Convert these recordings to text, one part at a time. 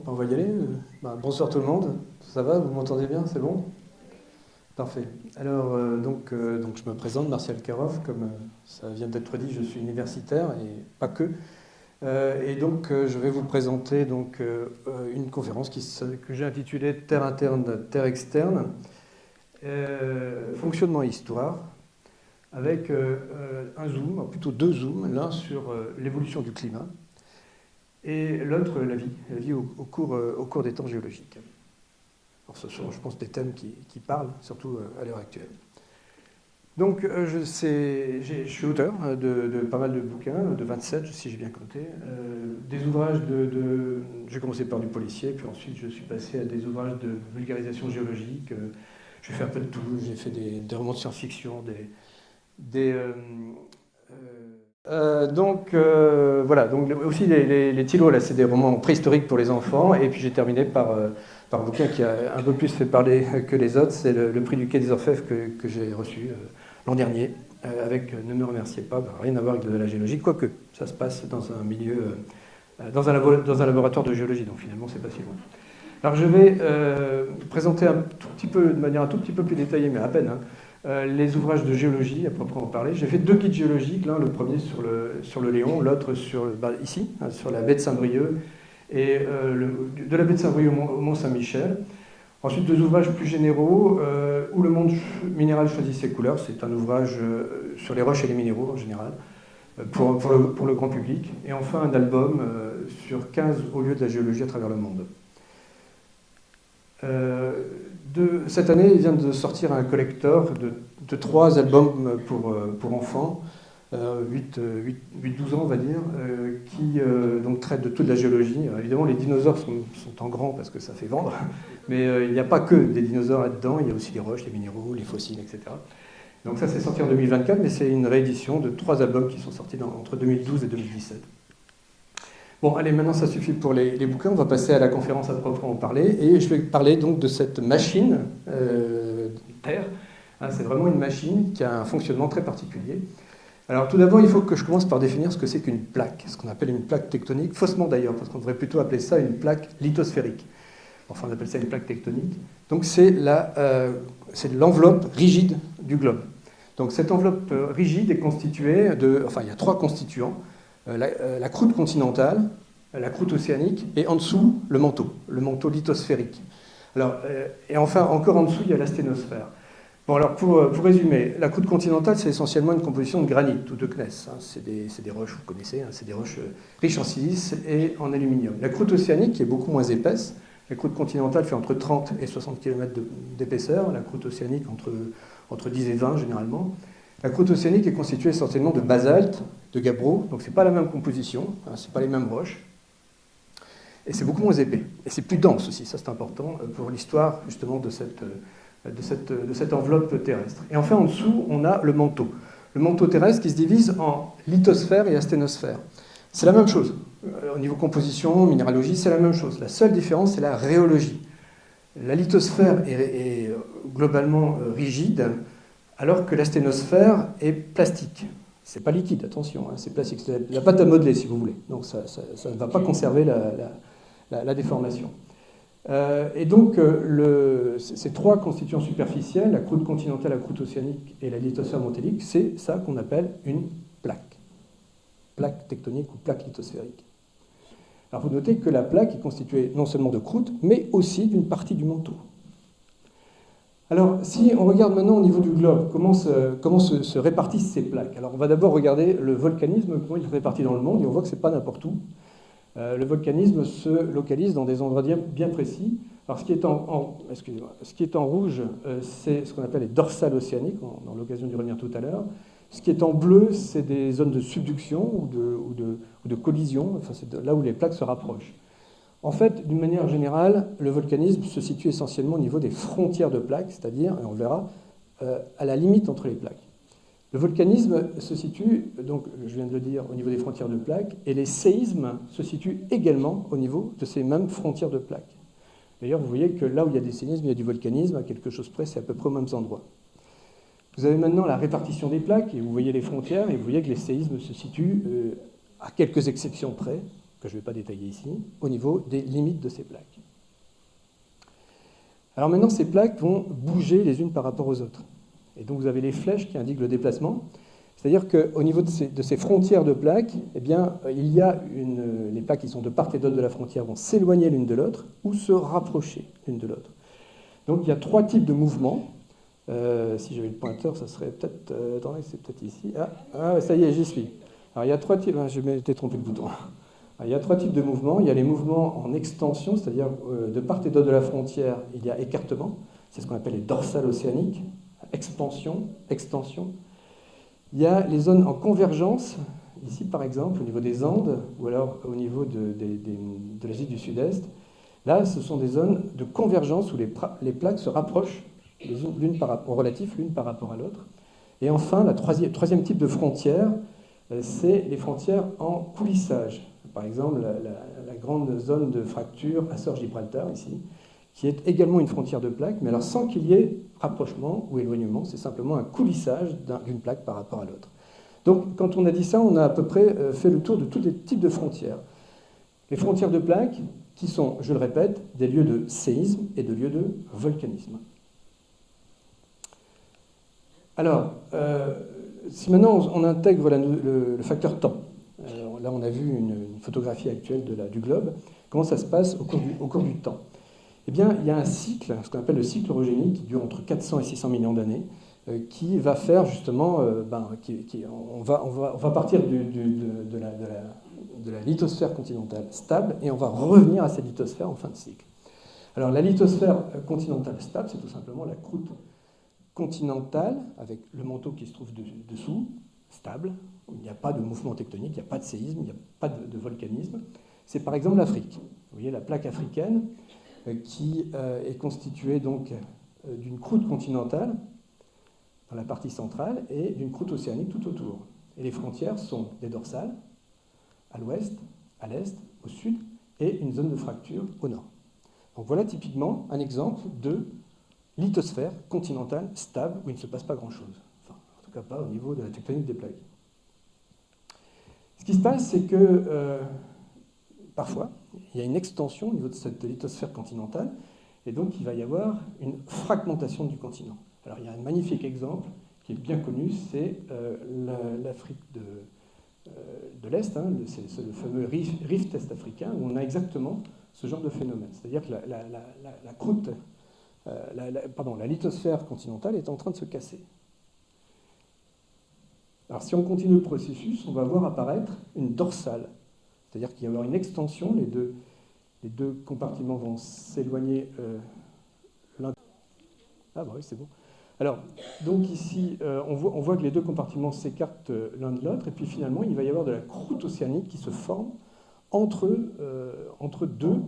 on va y aller. Bonsoir tout le monde. Ça va, vous m'entendez bien, c'est bon? Parfait. Alors, donc je me présente, Martial Karoff, comme ça vient d'être dit, je suis universitaire et pas que. Je vais vous présenter une conférence que j'ai intitulée Terre interne, Terre externe, fonctionnement et histoire, avec un zoom, plutôt deux zooms, l'un sur l'évolution du climat et l'autre la vie au cours des temps géologiques. Alors, ce sont, je pense, des thèmes qui parlent, surtout à l'heure actuelle. Donc, je suis auteur de pas mal de bouquins, de 27, si j'ai bien compté. Des ouvrages j'ai commencé par du policier, puis ensuite je suis passé à des ouvrages de vulgarisation géologique. J'ai fait un peu de tout, j'ai fait des romans de science-fiction, voilà, donc aussi les Thilo, là, c'est des romans préhistoriques pour les enfants, et puis j'ai terminé par un bouquin qui a un peu plus fait parler que les autres, c'est le prix du Quai des Orfèvres que j'ai reçu l'an dernier, avec Ne me remerciez pas, rien à voir avec de la géologie, quoique ça se passe dans un milieu, dans un laboratoire de géologie, donc finalement c'est pas si loin. Alors je vais présenter de manière un tout petit peu plus détaillée, mais à peine, les ouvrages de géologie, à proprement parler. J'ai fait deux guides géologiques, l'un le premier sur le Léon, l'autre ici, sur la baie de Saint-Brieuc, et de la baie de Saint-Brieuc au Mont-Saint-Michel. Ensuite, deux ouvrages plus généraux, Où le monde minéral choisit ses couleurs, c'est un ouvrage sur les roches et les minéraux en général, pour le grand public. Et enfin, un album sur 15 hauts lieux de la géologie à travers le monde. Cette année, il vient de sortir un collector de 3 albums pour enfants, 8-12 ans on va dire, qui donc traitent de toute la géologie. Alors, évidemment, les dinosaures sont en grand parce que ça fait vendre, mais il n'y a pas que des dinosaures là-dedans, il y a aussi les roches, les minéraux, les fossiles, etc. Donc ça, c'est sorti en 2024, mais c'est une réédition de 3 albums qui sont sortis entre 2012 et 2017. Bon, allez, maintenant ça suffit pour les bouquins, on va passer à la conférence à proprement parler, et je vais parler donc de cette machine Terre. C'est vraiment une machine qui a un fonctionnement très particulier. Alors tout d'abord, il faut que je commence par définir ce que c'est qu'une plaque, ce qu'on appelle une plaque tectonique, faussement d'ailleurs, parce qu'on devrait plutôt appeler ça une plaque lithosphérique. Enfin, on appelle ça une plaque tectonique. Donc c'est l'enveloppe rigide du globe. Donc cette enveloppe rigide est constituée il y a 3 constituants. La croûte continentale, la croûte océanique, et en dessous, le manteau lithosphérique. Alors, et enfin, encore en dessous, il y a la sténosphère. Bon, alors, pour résumer, la croûte continentale, c'est essentiellement une composition de granit ou de gneiss. C'est des roches, vous connaissez, c'est des roches riches en silice et en aluminium. La croûte océanique est beaucoup moins épaisse. La croûte continentale fait entre 30 et 60 km d'épaisseur, la croûte océanique entre 10 et 20 généralement. La croûte océanique est constituée essentiellement de basalte, de gabbro, donc ce n'est pas la même composition, ce n'est pas les mêmes roches, et c'est beaucoup moins épais. Et c'est plus dense aussi, ça c'est important pour l'histoire justement de cette enveloppe terrestre. Et enfin en dessous, on a le manteau terrestre qui se divise en lithosphère et asténosphère. C'est la même chose, au niveau composition, minéralogie, c'est la même chose. La seule différence, c'est la rhéologie. La lithosphère est globalement rigide, alors que l'asténosphère est plastique. C'est pas liquide, attention, c'est plastique. C'est la pâte à modeler, si vous voulez. Donc ça ne va pas conserver la déformation. Et donc, ces 3 constituants superficiels, la croûte continentale, la croûte océanique et la lithosphère montélique, c'est ça qu'on appelle une plaque. Plaque tectonique ou plaque lithosphérique. Alors vous notez que la plaque est constituée non seulement de croûte, mais aussi d'une partie du manteau. Alors, si on regarde maintenant au niveau du globe, comment se répartissent ces plaques? Alors, on va d'abord regarder le volcanisme, comment il se répartit dans le monde, et on voit que ce n'est pas n'importe où. Le volcanisme se localise dans des endroits bien précis. Alors, ce qui est en rouge, c'est ce qu'on appelle les dorsales océaniques, on aura l'occasion d'y revenir tout à l'heure. Ce qui est en bleu, c'est des zones de subduction ou de collision, enfin, c'est là où les plaques se rapprochent. En fait, d'une manière générale, le volcanisme se situe essentiellement au niveau des frontières de plaques, c'est-à-dire, et on le verra, à la limite entre les plaques. Le volcanisme se situe, donc, je viens de le dire, au niveau des frontières de plaques, et les séismes se situent également au niveau de ces mêmes frontières de plaques. D'ailleurs, vous voyez que là où il y a des séismes, il y a du volcanisme, à quelque chose près, c'est à peu près aux mêmes endroits. Vous avez maintenant la répartition des plaques, et vous voyez les frontières, et vous voyez que les séismes se situent, à quelques exceptions près, que je ne vais pas détailler ici, au niveau des limites de ces plaques. Alors maintenant, ces plaques vont bouger les unes par rapport aux autres. Et donc vous avez les flèches qui indiquent le déplacement. C'est-à-dire qu'au niveau de ces frontières de plaques, eh bien, les plaques qui sont de part et d'autre de la frontière vont s'éloigner l'une de l'autre ou se rapprocher l'une de l'autre. Donc il y a trois types de mouvements. Si j'avais le pointeur, ça serait peut-être... attendez, c'est peut-être ici. Ah, ça y est, j'y suis. Alors il y a trois types... je m'étais trompé de bouton. Alors, il y a trois types de mouvements. Il y a les mouvements en extension, c'est-à-dire de part et d'autre de la frontière, il y a écartement. C'est ce qu'on appelle les dorsales océaniques. Expansion, extension. Il y a les zones en convergence, ici par exemple, au niveau des Andes, ou alors au niveau de l'Asie du Sud-Est. Là, ce sont des zones de convergence où les plaques se rapprochent en relatif l'une par rapport à l'autre. Et enfin, le troisième type de frontière, c'est les frontières en coulissage. Par exemple, la grande zone de fracture Açores-Gibraltar, ici, qui est également une frontière de plaques, mais alors sans qu'il y ait rapprochement ou éloignement, c'est simplement un coulissage d'une plaque par rapport à l'autre. Donc, quand on a dit ça, on a à peu près fait le tour de tous les types de frontières. Les frontières de plaques, qui sont, je le répète, des lieux de séisme et de lieux de volcanisme. Alors, si maintenant on intègre le facteur temps, alors là on a vu une photographie actuelle du globe, comment ça se passe au cours du temps? Eh bien, il y a un cycle, ce qu'on appelle le cycle orogénique, qui dure entre 400 et 600 millions d'années, qui va faire justement, on va partir de la lithosphère continentale stable et on va revenir à cette lithosphère en fin de cycle. Alors la lithosphère continentale stable, c'est tout simplement la croûte continentale avec le manteau qui se trouve dessous, stable, où il n'y a pas de mouvement tectonique, il n'y a pas de séisme, il n'y a pas de volcanisme. C'est par exemple l'Afrique. Vous voyez la plaque africaine qui est constituée donc d'une croûte continentale dans la partie centrale et d'une croûte océanique tout autour. Et les frontières sont des dorsales à l'ouest, à l'est, au sud et une zone de fracture au nord. Donc voilà typiquement un exemple de lithosphère continentale stable où il ne se passe pas grand-chose. Enfin, en tout cas pas au niveau de la tectonique des plaques. Ce qui se passe, c'est que parfois, il y a une extension au niveau de cette lithosphère continentale, et donc il va y avoir une fragmentation du continent. Alors il y a un magnifique exemple qui est bien connu, c'est l'Afrique de l'Est, hein, c'est le fameux rift est-africain, où on a exactement ce genre de phénomène. C'est-à-dire que la croûte, la lithosphère continentale est en train de se casser. Alors si on continue le processus, on va voir apparaître une dorsale. C'est-à-dire qu'il va y avoir une extension, les deux compartiments vont s'éloigner l'un. Ah bah oui, c'est bon. Alors, donc ici, on voit que les deux compartiments s'écartent l'un de l'autre, et puis finalement, il va y avoir de la croûte océanique qui se forme entre deux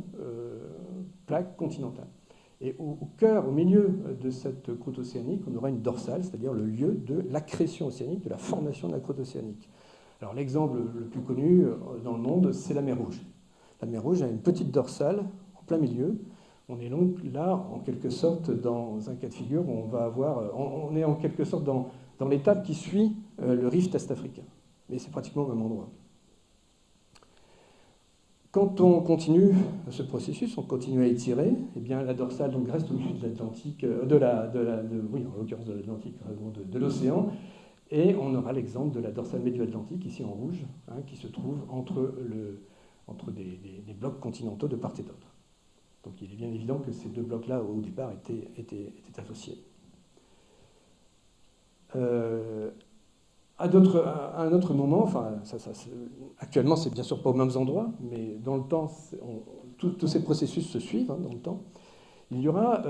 plaques continentales. Et au cœur, au milieu de cette croûte océanique, on aura une dorsale, c'est-à-dire le lieu de l'accrétion océanique, de la formation de la croûte océanique. Alors l'exemple le plus connu dans le monde, c'est la mer Rouge. La mer Rouge a une petite dorsale en plein milieu. On est donc là, en quelque sorte, dans un cas de figure où on est en quelque sorte dans l'étape qui suit le rift est-africain. Mais c'est pratiquement au même endroit. Quand on continue ce processus, on continue à étirer, eh bien la dorsale donc reste au-dessus de l'Atlantique, oui, en l'occurrence de l'Atlantique, de l'océan, et on aura l'exemple de la dorsale médio-atlantique, ici en rouge, hein, qui se trouve entre des blocs continentaux de part et d'autre. Donc il est bien évident que ces deux blocs-là, au départ, étaient associés. À un autre moment, enfin, actuellement, c'est bien sûr pas aux mêmes endroits, mais dans le temps, tous ces processus se suivent hein, dans le temps. Il y aura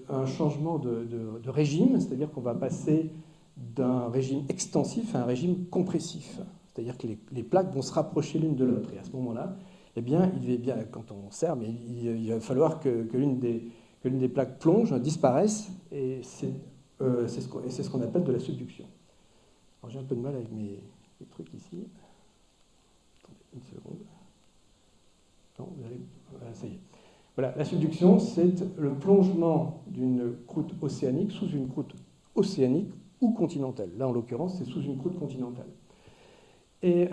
un changement de régime, c'est-à-dire qu'on va passer d'un régime extensif à un régime compressif. C'est-à-dire que les plaques vont se rapprocher l'une de l'autre. Et à ce moment-là, eh bien, quand on serre, mais il va falloir que l'une des plaques plonge, disparaisse, et c'est ce qu'on appelle de la subduction. Alors j'ai un peu de mal avec mes trucs ici. Attendez une seconde. Non, voilà, ça y est. Voilà, la subduction, c'est le plongement d'une croûte océanique sous une croûte océanique ou continentale. Là, en l'occurrence, c'est sous une croûte continentale. Et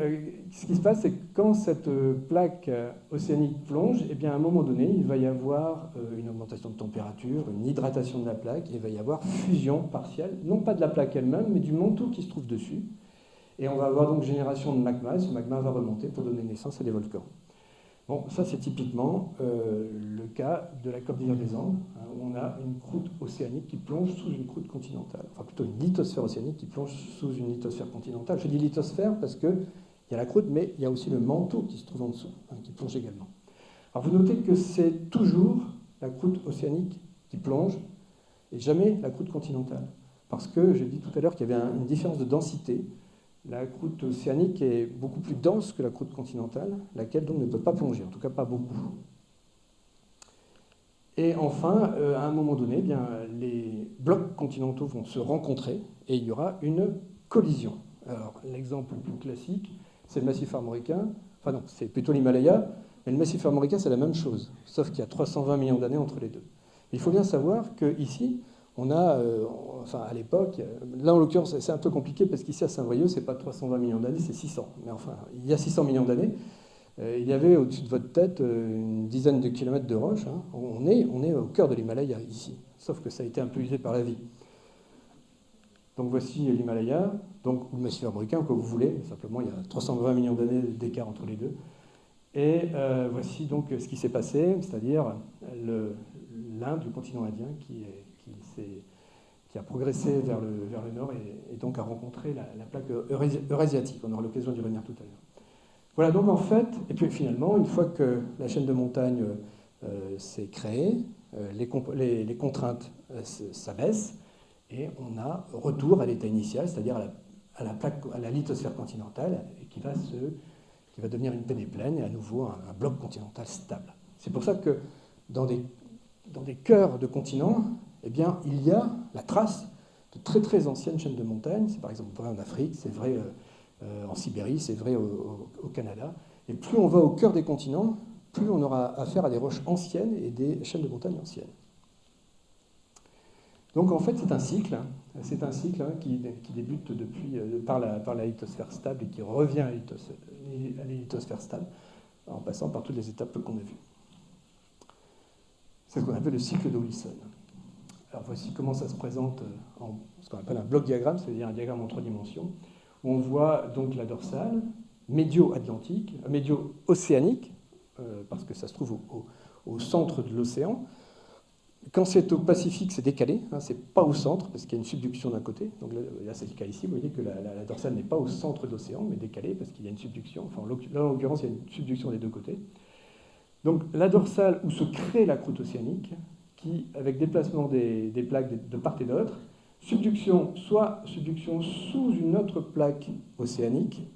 ce qui se passe, c'est que quand cette plaque océanique plonge, eh bien, à un moment donné, il va y avoir une augmentation de température, une hydratation de la plaque, et il va y avoir fusion partielle, non pas de la plaque elle-même, mais du manteau qui se trouve dessus. Et on va avoir donc génération de magma, et ce magma va remonter pour donner naissance à des volcans. Bon, ça c'est typiquement le cas de la cordillère des Andes, hein, où on a une croûte océanique qui plonge sous une croûte continentale, enfin plutôt une lithosphère océanique qui plonge sous une lithosphère continentale. Je dis lithosphère parce qu'il y a la croûte, mais il y a aussi le manteau qui se trouve en dessous, hein, qui plonge également. Alors vous notez que c'est toujours la croûte océanique qui plonge et jamais la croûte continentale. Parce que j'ai dit tout à l'heure qu'il y avait une différence de densité. La croûte océanique est beaucoup plus dense que la croûte continentale, laquelle donc ne peut pas plonger, en tout cas pas beaucoup. Et enfin, à un moment donné, eh bien, les blocs continentaux vont se rencontrer et il y aura une collision. Alors, l'exemple le plus classique, c'est le massif armoricain. Enfin non, c'est plutôt l'Himalaya, mais le massif armoricain, c'est la même chose, sauf qu'il y a 320 millions d'années entre les deux. Il faut bien savoir qu'ici, on a, enfin à l'époque, là en l'occurrence c'est un peu compliqué parce qu'ici à Saint-Brieuc c'est pas 320 millions d'années, c'est 600. Mais enfin, il y a 600 millions d'années, il y avait au-dessus de votre tête une dizaine de kilomètres de roches. Hein. On est au cœur de l'Himalaya ici, sauf que ça a été un peu usé par la vie. Donc voici l'Himalaya, donc ou le massif armoricain, comme vous voulez, simplement il y a 320 millions d'années d'écart entre les deux. Et voici donc ce qui s'est passé, c'est-à-dire l'Inde, le continent indien, qui a progressé vers le nord et donc a rencontré la plaque eurasiatique. On aura l'occasion d'y revenir tout à l'heure. Voilà, donc en fait, et puis finalement, une fois que la chaîne de montagnes s'est créée, les contraintes s'abaissent et on a retour à l'état initial, c'est-à-dire à la lithosphère continentale, et qui va devenir une pénéplaine et à nouveau un bloc continental stable. C'est pour ça que dans des cœurs de continents, eh bien, il y a la trace de très très anciennes chaînes de montagnes. C'est par exemple vrai en Afrique, c'est vrai en Sibérie, c'est vrai au Canada. Et plus on va au cœur des continents, plus on aura affaire à des roches anciennes et des chaînes de montagnes anciennes. Donc en fait, c'est un cycle hein, qui débute par la lithosphère stable et qui revient à la lithosphère stable en passant par toutes les étapes qu'on a vues. C'est ce qu'on appelle le cycle de Wilson. Alors voici comment ça se présente en ce qu'on appelle un bloc diagramme, c'est-à-dire un diagramme en 3 dimensions, où on voit donc la dorsale, médio-atlantique, médio-océanique, parce que ça se trouve au centre de l'océan. Quand c'est au Pacifique, c'est décalé, hein, c'est pas au centre, parce qu'il y a une subduction d'un côté. Donc là, c'est le cas ici, vous voyez que la dorsale n'est pas au centre de l'océan, mais décalée, parce qu'il y a une subduction. Enfin, là, en l'occurrence, il y a une subduction des deux côtés. Donc la dorsale où se crée la croûte océanique, qui, avec déplacement des plaques de part et d'autre, subduction sous une autre plaque océanique,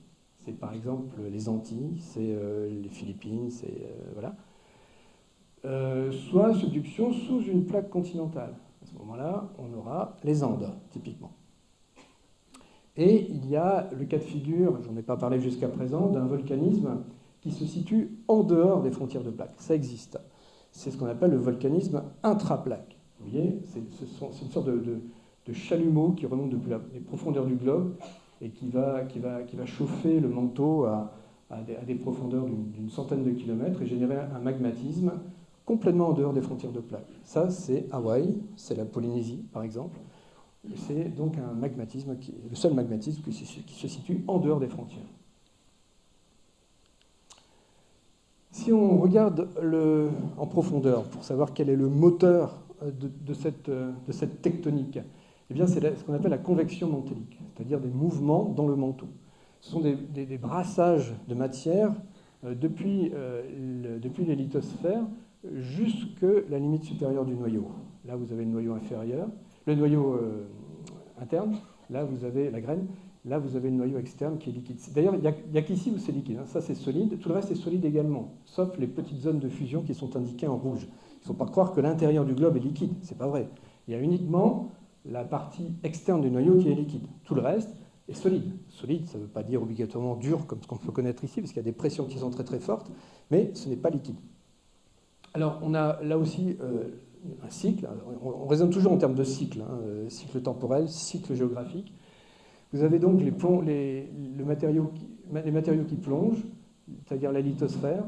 c'est par exemple les Antilles, c'est les Philippines, c'est voilà. Soit subduction sous une plaque continentale. À ce moment-là, on aura les Andes, typiquement. Et il y a le cas de figure, j'en ai pas parlé jusqu'à présent, d'un volcanisme qui se situe en dehors des frontières de plaques. Ça existe. C'est ce qu'on appelle le volcanisme intraplaque. Vous voyez, c'est une sorte de chalumeau qui remonte depuis les profondeurs du globe et qui va chauffer le manteau à des profondeurs d'une centaine de kilomètres et générer un magmatisme complètement en dehors des frontières de plaques. Ça, c'est Hawaï, c'est la Polynésie, par exemple. C'est donc un magmatisme, le seul magmatisme qui se situe en dehors des frontières. Si on regarde en profondeur pour savoir quel est le moteur de cette tectonique, eh bien, c'est ce qu'on appelle la convection mantélique, c'est-à-dire des mouvements dans le manteau. Ce sont des brassages de matière depuis les lithosphères jusque la limite supérieure du noyau. Là, vous avez le noyau inférieur, le noyau interne, là, vous avez la graine, là, vous avez le noyau externe qui est liquide. D'ailleurs, il n'y a qu'ici où c'est liquide, hein. Ça, c'est solide, tout le reste est solide également, sauf les petites zones de fusion qui sont indiquées en rouge. Il ne faut pas croire que l'intérieur du globe est liquide, c'est pas vrai. Il y a uniquement la partie externe du noyau qui est liquide. Tout le reste est solide. Solide, ça ne veut pas dire obligatoirement dur, comme ce qu'on peut connaître ici, parce qu'il y a des pressions qui sont très très fortes, mais ce n'est pas liquide. Alors, on a là aussi un cycle. On raisonne toujours en termes de cycle, hein, cycle temporel, cycle géographique. Vous avez donc les matériaux qui plongent, c'est-à-dire la lithosphère,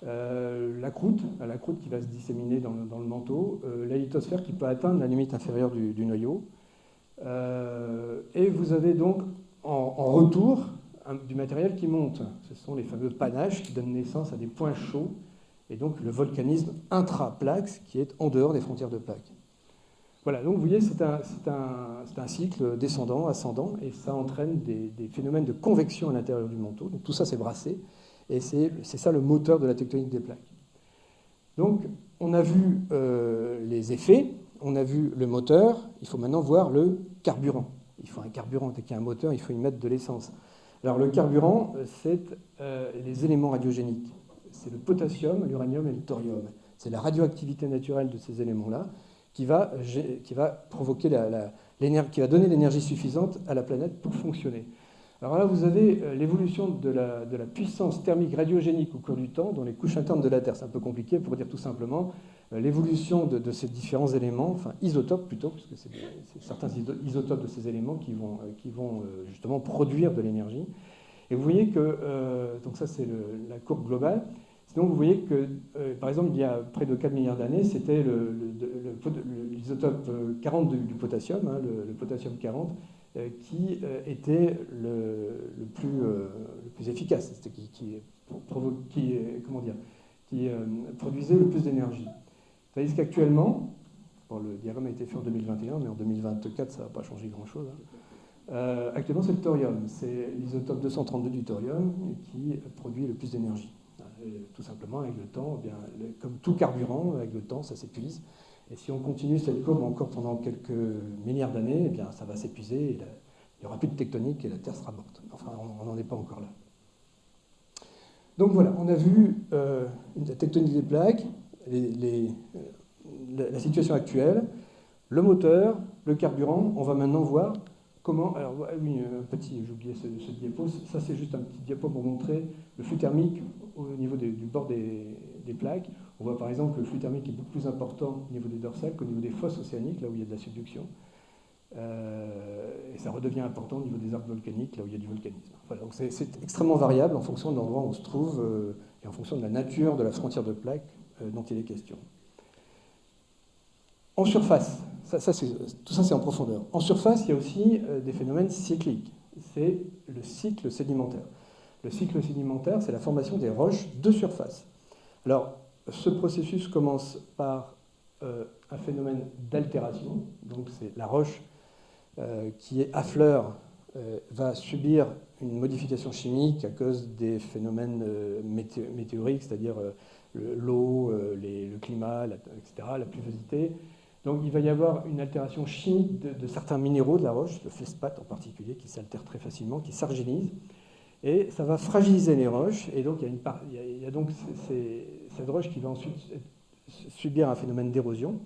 la croûte qui va se disséminer dans le manteau, la lithosphère qui peut atteindre la limite inférieure du noyau. Et vous avez donc en retour du matériel qui monte. Ce sont les fameux panaches qui donnent naissance à des points chauds, et donc le volcanisme intra-plaques qui est en dehors des frontières de plaques. Voilà, donc vous voyez, c'est un cycle descendant, ascendant, et ça entraîne des phénomènes de convection à l'intérieur du manteau. Donc tout ça, c'est brassé, et c'est ça le moteur de la tectonique des plaques. Donc, on a vu les effets, on a vu le moteur, il faut maintenant voir le carburant. Il faut un carburant, dès qu'il y a un moteur, il faut y mettre de l'essence. Alors le carburant, c'est les éléments radiogéniques. C'est le potassium, l'uranium et le thorium. C'est la radioactivité naturelle de ces éléments-là qui va provoquer qui va donner l'énergie suffisante à la planète pour fonctionner. Alors là, vous avez l'évolution de la puissance thermique radiogénique au cours du temps dans les couches internes de la Terre. C'est un peu compliqué pour dire tout simplement l'évolution de ces différents éléments, enfin isotopes plutôt, parce que c'est certains isotopes de ces éléments qui vont justement produire de l'énergie. Et vous voyez que, donc ça c'est la courbe globale, sinon vous voyez que, par exemple, il y a près de 4 milliards d'années, c'était l'isotope 40 du potassium, hein, le potassium 40, qui était le plus efficace, qui produisait le plus d'énergie. Tandis qu'actuellement, bon, le diagramme a été fait en 2021, mais en 2024, ça ne va pas changer grand-chose. Hein. Actuellement, c'est le thorium. C'est l'isotope 232 du thorium qui produit le plus d'énergie. Tout simplement, avec le temps, eh bien, comme tout carburant, avec le temps, ça s'épuise. Et si on continue cette courbe encore pendant quelques milliards d'années, eh bien, ça va s'épuiser, il n'y aura plus de tectonique et la Terre sera morte. Enfin, on n'en est pas encore là. Donc voilà, on a vu la tectonique des plaques, la situation actuelle, le moteur, le carburant. On va maintenant voir comment... Alors oui, j'ai oublié ce diapo. Ça, c'est juste un petit diapo pour montrer le flux thermique au niveau du bord des plaques. On voit par exemple que le flux thermique est beaucoup plus important au niveau des dorsales qu'au niveau des fosses océaniques, là où il y a de la subduction. Et ça redevient important au niveau des arcs volcaniques, là où il y a du volcanisme. Voilà, donc c'est extrêmement variable en fonction de l'endroit où on se trouve et en fonction de la nature de la frontière de plaques dont il est question. En surface, tout ça c'est en profondeur. En surface, il y a aussi des phénomènes cycliques. C'est le cycle sédimentaire. Le cycle sédimentaire, c'est la formation des roches de surface. Alors, ce processus commence par un phénomène d'altération. Donc, c'est la roche qui est à fleur va subir une modification chimique à cause des phénomènes météoriques, c'est-à-dire l'eau, le climat, etc., la pluviosité. Donc il va y avoir une altération chimique de certains minéraux de la roche, le feldspath en particulier, qui s'altère très facilement, qui s'argilise, et ça va fragiliser les roches, et donc il y a donc cette roche qui va ensuite subir un phénomène d'érosion.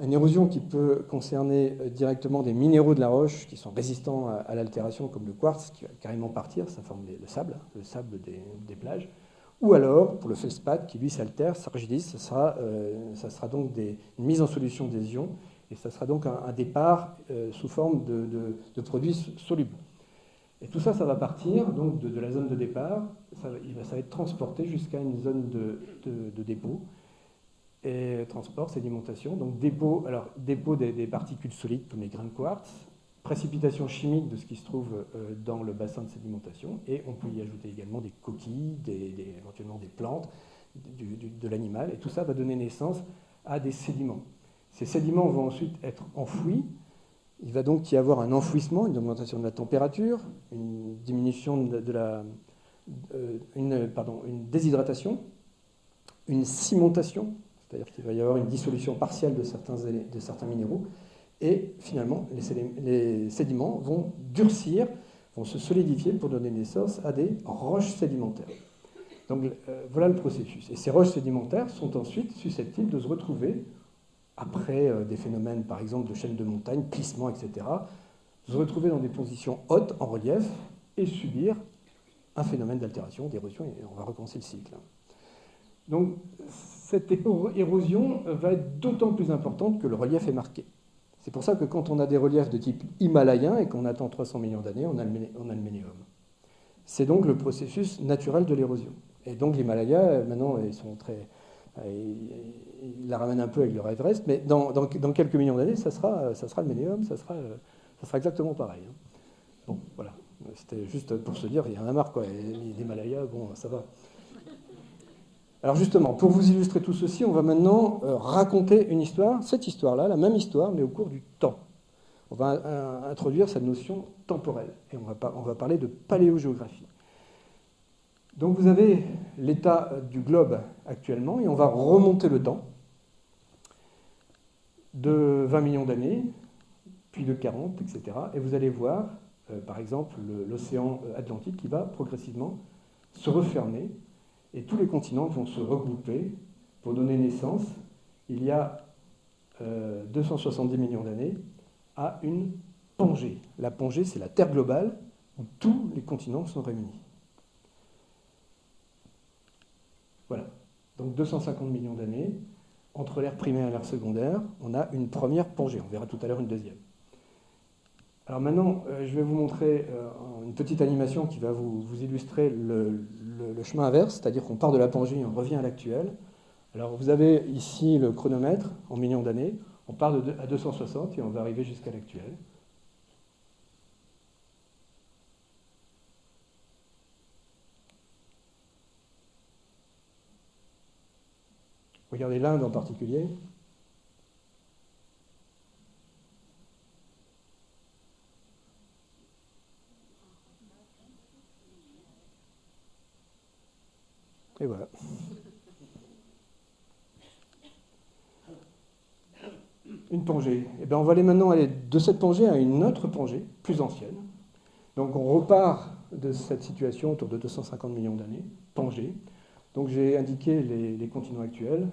Une érosion qui peut concerner directement des minéraux de la roche qui sont résistants à l'altération, comme le quartz, qui va carrément partir, ça forme le sable des plages. Ou alors, pour le feldspath, qui lui s'altère, s'argilise, ça sera donc une mise en solution des ions, et ça sera donc un départ sous forme de produits solubles. Et tout ça, ça va partir donc de la zone de départ, ça va être transporté jusqu'à une zone de dépôt. Et transport, sédimentation, donc dépôt des particules solides comme les grains de quartz, précipitation chimique de ce qui se trouve dans le bassin de sédimentation, et on peut y ajouter également des coquilles, éventuellement des plantes, de l'animal, et tout ça va donner naissance à des sédiments. Ces sédiments vont ensuite être enfouis, il va donc y avoir un enfouissement, une augmentation de la température, une diminution une déshydratation, une cimentation, c'est-à-dire qu'il va y avoir une dissolution partielle de certains minéraux, et finalement, les sédiments vont durcir, vont se solidifier pour donner naissance à des roches sédimentaires. Donc voilà le processus. Et ces roches sédimentaires sont ensuite susceptibles de se retrouver, après des phénomènes par exemple de chaînes de montagnes, plissements, etc., se retrouver dans des positions hautes en relief et subir un phénomène d'altération, d'érosion, et on va recommencer le cycle. Donc cette érosion va être d'autant plus importante que le relief est marqué. C'est pour ça que quand on a des reliefs de type himalayen et qu'on attend 300 millions d'années, on a le ménéum. C'est donc le processus naturel de l'érosion. Et donc l'Himalaya, maintenant, ils la ramènent un peu avec le Everest, mais dans quelques millions d'années, ça sera le ménéum, ça sera exactement pareil. Hein. Bon, voilà. C'était juste pour se dire, il y en a marre, quoi. L'Himalaya, bon, ça va. Alors justement, pour vous illustrer tout ceci, on va maintenant raconter une histoire, cette histoire-là, la même histoire, mais au cours du temps. On va introduire cette notion temporelle, et on va parler de paléogéographie. Donc vous avez l'état du globe actuellement, et on va remonter le temps de 20 millions d'années, puis de 40, etc. Et vous allez voir, par exemple, l'océan Atlantique qui va progressivement se refermer, et tous les continents vont se regrouper pour donner naissance, il y a 270 millions d'années, à une Pangée. La Pangée, c'est la Terre globale où tous les continents sont réunis. Voilà. Donc 250 millions d'années, entre l'ère primaire et l'ère secondaire, on a une première Pangée. On verra tout à l'heure une deuxième. Alors maintenant, je vais vous montrer une petite animation qui va vous illustrer le chemin inverse, c'est-à-dire qu'on part de la Pangée et on revient à l'actuel. Alors vous avez ici le chronomètre en millions d'années, on part à 260 et on va arriver jusqu'à l'actuel. Regardez l'Inde en particulier. Et voilà. Une Pangée. Et bien on va aller maintenant aller de cette Pangée à une autre Pangée, plus ancienne. Donc on repart de cette situation autour de 250 millions d'années, Pangée. Donc j'ai indiqué les continents actuels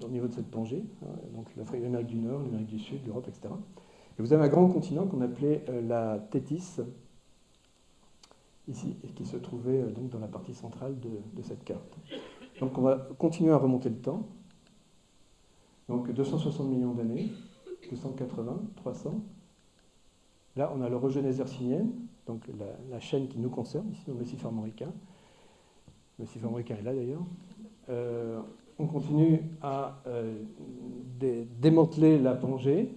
au niveau de cette Pangée, hein, donc l'Amérique du Nord, l'Amérique du Sud, l'Europe, etc. Et vous avez un grand continent qu'on appelait la Thétis, ici, et qui se trouvait donc dans la partie centrale de cette carte. Donc on va continuer à remonter le temps. Donc 260 millions d'années, 280, 300. Là, on a le regenèse hercynienne, donc la chaîne qui nous concerne, ici dans le Massif armoricain. Le Massif armoricain est là d'ailleurs. On continue à démanteler la Pangée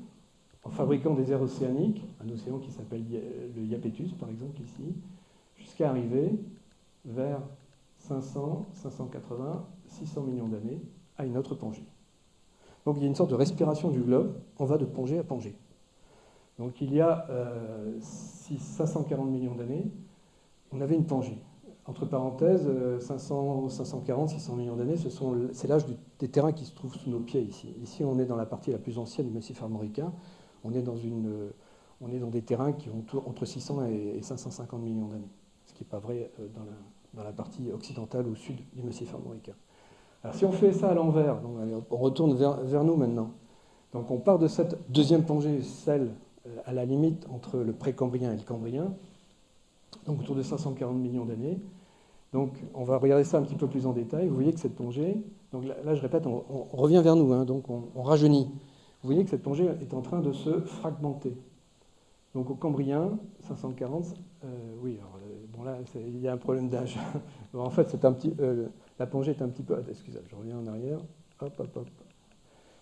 en fabriquant des aires océaniques, un océan qui s'appelle le Iapetus, par exemple, ici, jusqu'à arriver vers 500, 580, 600 millions d'années à une autre Pangée. Donc il y a une sorte de respiration du globe, on va de Pangée à Pangée. Donc il y a 540 millions d'années, on avait une Pangée. Entre parenthèses, 500, 540, 600 millions d'années, c'est l'âge des terrains qui se trouvent sous nos pieds ici. Ici, on est dans la partie la plus ancienne du Massif armoricain. On est dans des terrains qui ont entre 600 et 550 millions d'années, ce qui n'est pas vrai dans la partie occidentale ou sud du Massif armoricain. Alors si on fait ça à l'envers, on retourne vers nous maintenant. Donc on part de cette deuxième Pangée, celle à la limite entre le précambrien et le cambrien, donc autour de 540 millions d'années. Donc on va regarder ça un petit peu plus en détail. Vous voyez que cette Pangée, donc là je répète, on revient vers nous, hein, donc on rajeunit. Vous voyez que cette Pangée est en train de se fragmenter. Donc au Cambrien, 540, oui, alors, bon là il y a un problème d'âge. En fait, c'est un petit, la Pangée est un petit peu, excusez-moi, je reviens en arrière, hop, hop, hop.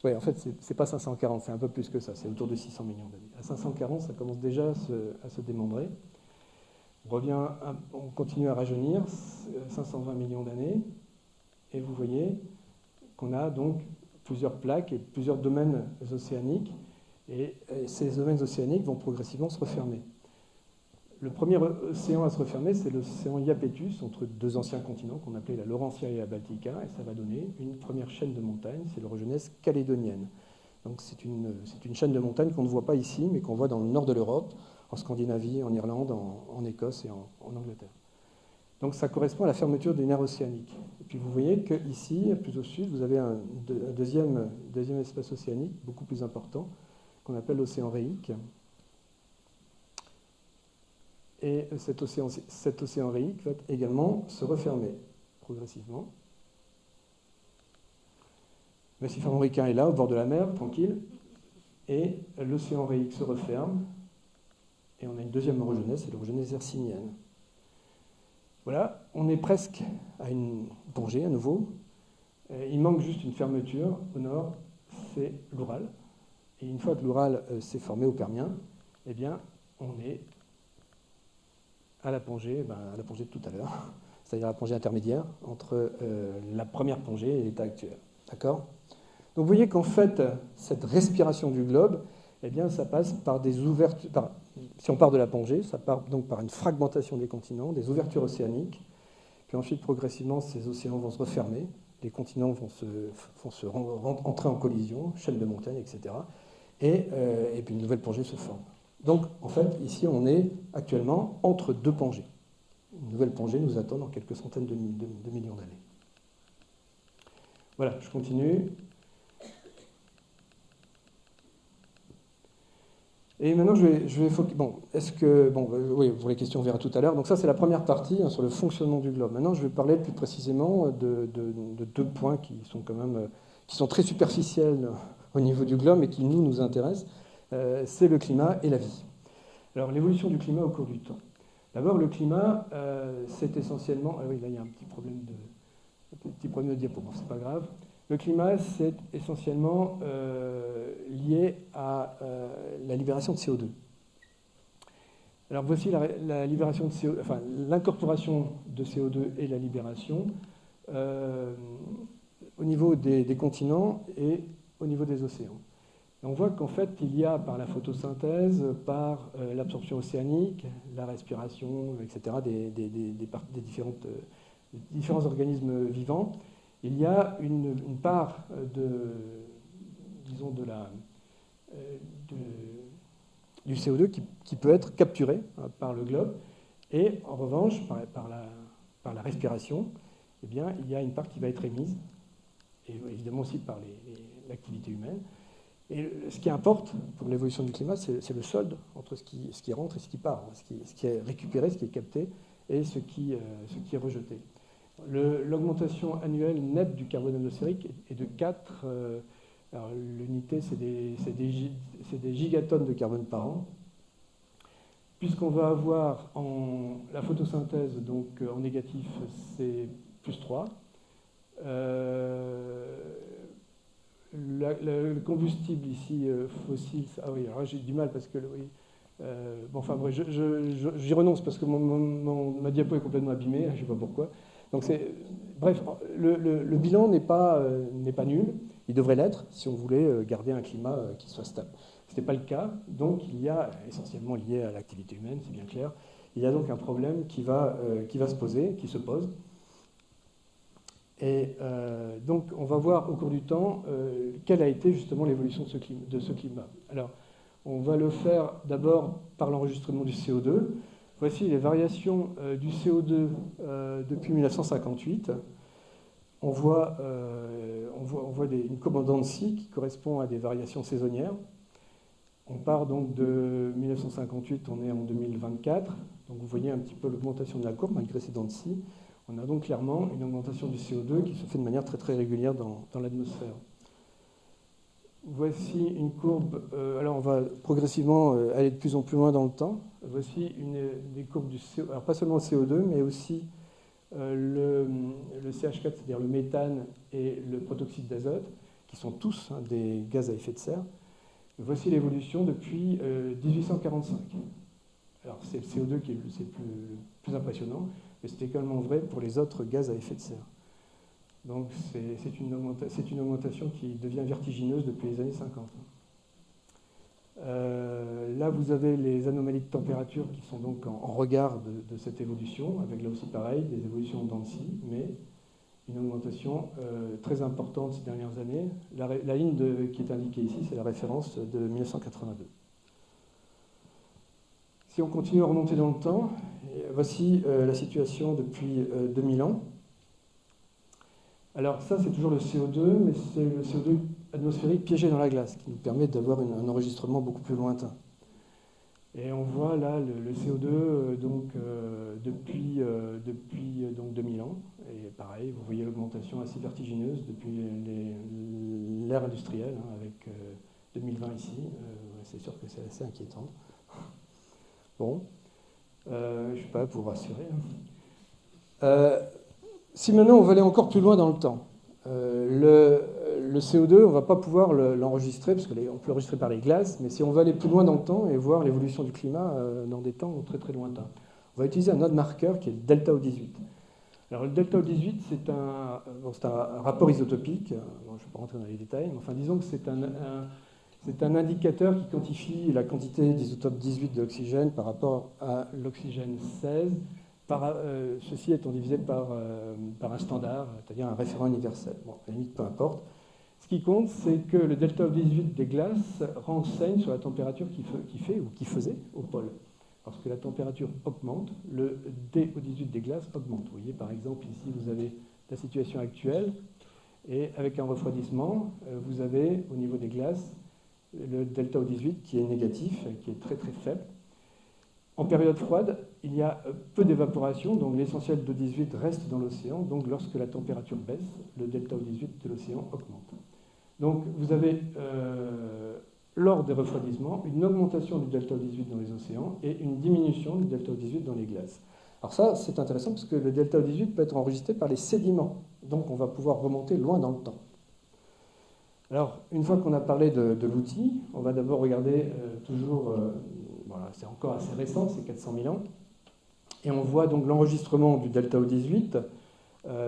Oui, en fait, c'est pas 540, c'est un peu plus que ça, c'est autour de 600 millions d'années. À 540, ça commence déjà à se démembrer. On continue à rajeunir, 520 millions d'années, et vous voyez qu'on a donc plusieurs plaques et plusieurs domaines océaniques, et ces domaines océaniques vont progressivement se refermer. Le premier océan à se refermer, c'est l'océan Iapetus, entre deux anciens continents qu'on appelait la Laurentia et la Baltica, et ça va donner une première chaîne de montagnes, c'est l'orogenèse calédonienne. Donc c'est une chaîne de montagnes qu'on ne voit pas ici, mais qu'on voit dans le nord de l'Europe, en Scandinavie, en Irlande, en Écosse et en Angleterre. Donc ça correspond à la fermeture d'une ère océanique. Et puis vous voyez qu'ici, plus au sud, vous avez un deuxième espace océanique, beaucoup plus important, qu'on appelle l'océan Réique. Et cet océan Réique va également se refermer progressivement. Le Massif armoricain est là, au bord de la mer, tranquille. et l'océan Réique se referme, et on a une deuxième orogenèse, c'est l'orogenèse hercynienne. Voilà, on est presque à une plongée à nouveau. Il manque juste une fermeture au nord, c'est l'Oural. Et une fois que l'Oural s'est formé au Permien, eh bien, on est à la plongée de tout à l'heure, c'est-à-dire la plongée intermédiaire entre la première plongée et l'état actuel. D'accord ? Donc vous voyez qu'en fait, cette respiration du globe, eh bien, ça passe par des ouvertures. Si on part de la plongée, ça part donc par une fragmentation des continents, des ouvertures océaniques. Puis ensuite, progressivement, ces océans vont se refermer, les continents vont se entrer en collision, chaîne de montagnes, etc. Et puis une nouvelle plongée se forme. Donc, en fait, ici, on est actuellement entre deux plongées. Une nouvelle plongée nous attend dans quelques centaines de millions d'années. Voilà, je continue. Et maintenant, je vais bon, oui, pour les questions, on verra tout à l'heure. Donc ça, c'est la première partie sur le fonctionnement du globe. Maintenant, je vais parler plus précisément de deux points qui sont quand même, qui sont très superficiels au niveau du globe et qui nous intéressent. C'est le climat et la vie. Alors, l'évolution du climat au cours du temps. D'abord, le climat, c'est essentiellement... Ah oui, là, il y a un petit problème de diapo, bon, c'est pas grave. Le climat, c'est essentiellement lié à la libération de CO2. Alors voici la libération de CO2, enfin l'incorporation de CO2 et la libération au niveau des continents et au niveau des océans. Et on voit qu'en fait, il y a par la photosynthèse, par l'absorption océanique, la respiration, etc., des différents organismes vivants, il y a une part du CO2 qui peut être capturé par le globe, et en revanche, par la respiration, eh bien, il y a une part qui va être émise, et évidemment aussi par l'activité humaine. Et ce qui importe pour l'évolution du climat, c'est le solde entre ce qui rentre et ce qui part, ce qui est récupéré, ce qui est capté, et ce qui est rejeté. L'augmentation annuelle nette du carbone atmosphérique est de 4. Alors l'unité, c'est des gigatonnes de carbone par an. Puisqu'on va avoir la photosynthèse, donc en négatif, c'est plus 3. Le combustible ici, fossile, ah oui, alors j'ai du mal parce que... Oui, bon, enfin, bref, j'y renonce parce que ma diapo est complètement abîmée, je ne sais pas pourquoi. Donc bref, le bilan n'est pas nul. Il devrait l'être si on voulait garder un climat qui soit stable. Ce n'est pas le cas, donc il y a, essentiellement lié à l'activité humaine, c'est bien clair, il y a donc un problème qui va se poser, qui se pose. Et donc on va voir au cours du temps quelle a été justement l'évolution de ce climat. Alors, on va le faire d'abord par l'enregistrement du CO2. Voici les variations du CO2 depuis 1958. On voit une courbe en dessous qui correspond à des variations saisonnières. On part donc de 1958, on est en 2024. Donc vous voyez un petit peu l'augmentation de la courbe malgré ces dents de scie. On a donc clairement une augmentation du CO2 qui se fait de manière très très régulière dans l'atmosphère. Voici une courbe, alors on va progressivement aller de plus en plus loin dans le temps. Voici des courbes du CO2, alors pas seulement le CO2, mais aussi le CH4, c'est-à-dire le méthane et le protoxyde d'azote, qui sont tous des gaz à effet de serre. Voici l'évolution depuis 1845. Alors c'est le CO2 qui est le plus impressionnant, mais c'est également vrai pour les autres gaz à effet de serre. Donc c'est une augmentation qui devient vertigineuse depuis les années 50. Là, vous avez les anomalies de température qui sont donc en regard de cette évolution, avec là aussi pareil, des évolutions en dents de scie, mais une augmentation très importante ces dernières années. La ligne qui est indiquée ici, c'est la référence de 1982. Si on continue à remonter dans le temps, voici la situation depuis 2000 ans. Alors ça, c'est toujours le CO2, mais c'est le CO2 atmosphérique piégé dans la glace, qui nous permet d'avoir un enregistrement beaucoup plus lointain. Et on voit là le CO2 depuis donc 2000 ans. Et pareil, vous voyez l'augmentation assez vertigineuse depuis l'ère industrielle, avec 2020 ici. C'est sûr que c'est assez inquiétant. Bon, je ne suis pas là pour vous rassurer. Si maintenant on veut aller encore plus loin dans le temps, le CO2, on ne va pas pouvoir l'enregistrer, parce qu'on peut l'enregistrer par les glaces, mais si on veut aller plus loin dans le temps et voir l'évolution du climat dans des temps très très lointains, on va utiliser un autre marqueur qui est le delta O18. Alors le delta O18, c'est un rapport isotopique, bon, je ne vais pas rentrer dans les détails, mais enfin disons que c'est un indicateur qui quantifie la quantité d'isotope 18 de l'oxygène par rapport à l'oxygène 16, ceci étant divisé par un standard, c'est-à-dire un référent universel. Bon, à la limite, peu importe. Ce qui compte, c'est que le delta O18 des glaces renseigne sur la température qui fait ou qui faisait au pôle. Lorsque la température augmente, le DO18 des glaces augmente. Vous voyez, par exemple, ici, vous avez la situation actuelle, et avec un refroidissement, vous avez, au niveau des glaces, le delta O18 qui est négatif, qui est très très faible. En période froide, il y a peu d'évaporation, donc l'essentiel d'O18 reste dans l'océan, donc lorsque la température baisse, le delta O18 de l'océan augmente. Donc vous avez, lors des refroidissements, une augmentation du delta O18 dans les océans et une diminution du delta O18 dans les glaces. Alors ça, c'est intéressant parce que le delta O18 peut être enregistré par les sédiments, donc on va pouvoir remonter loin dans le temps. Alors, une fois qu'on a parlé de l'outil, on va d'abord regarder voilà, c'est encore assez récent, c'est 400 000 ans, et on voit donc l'enregistrement du delta O18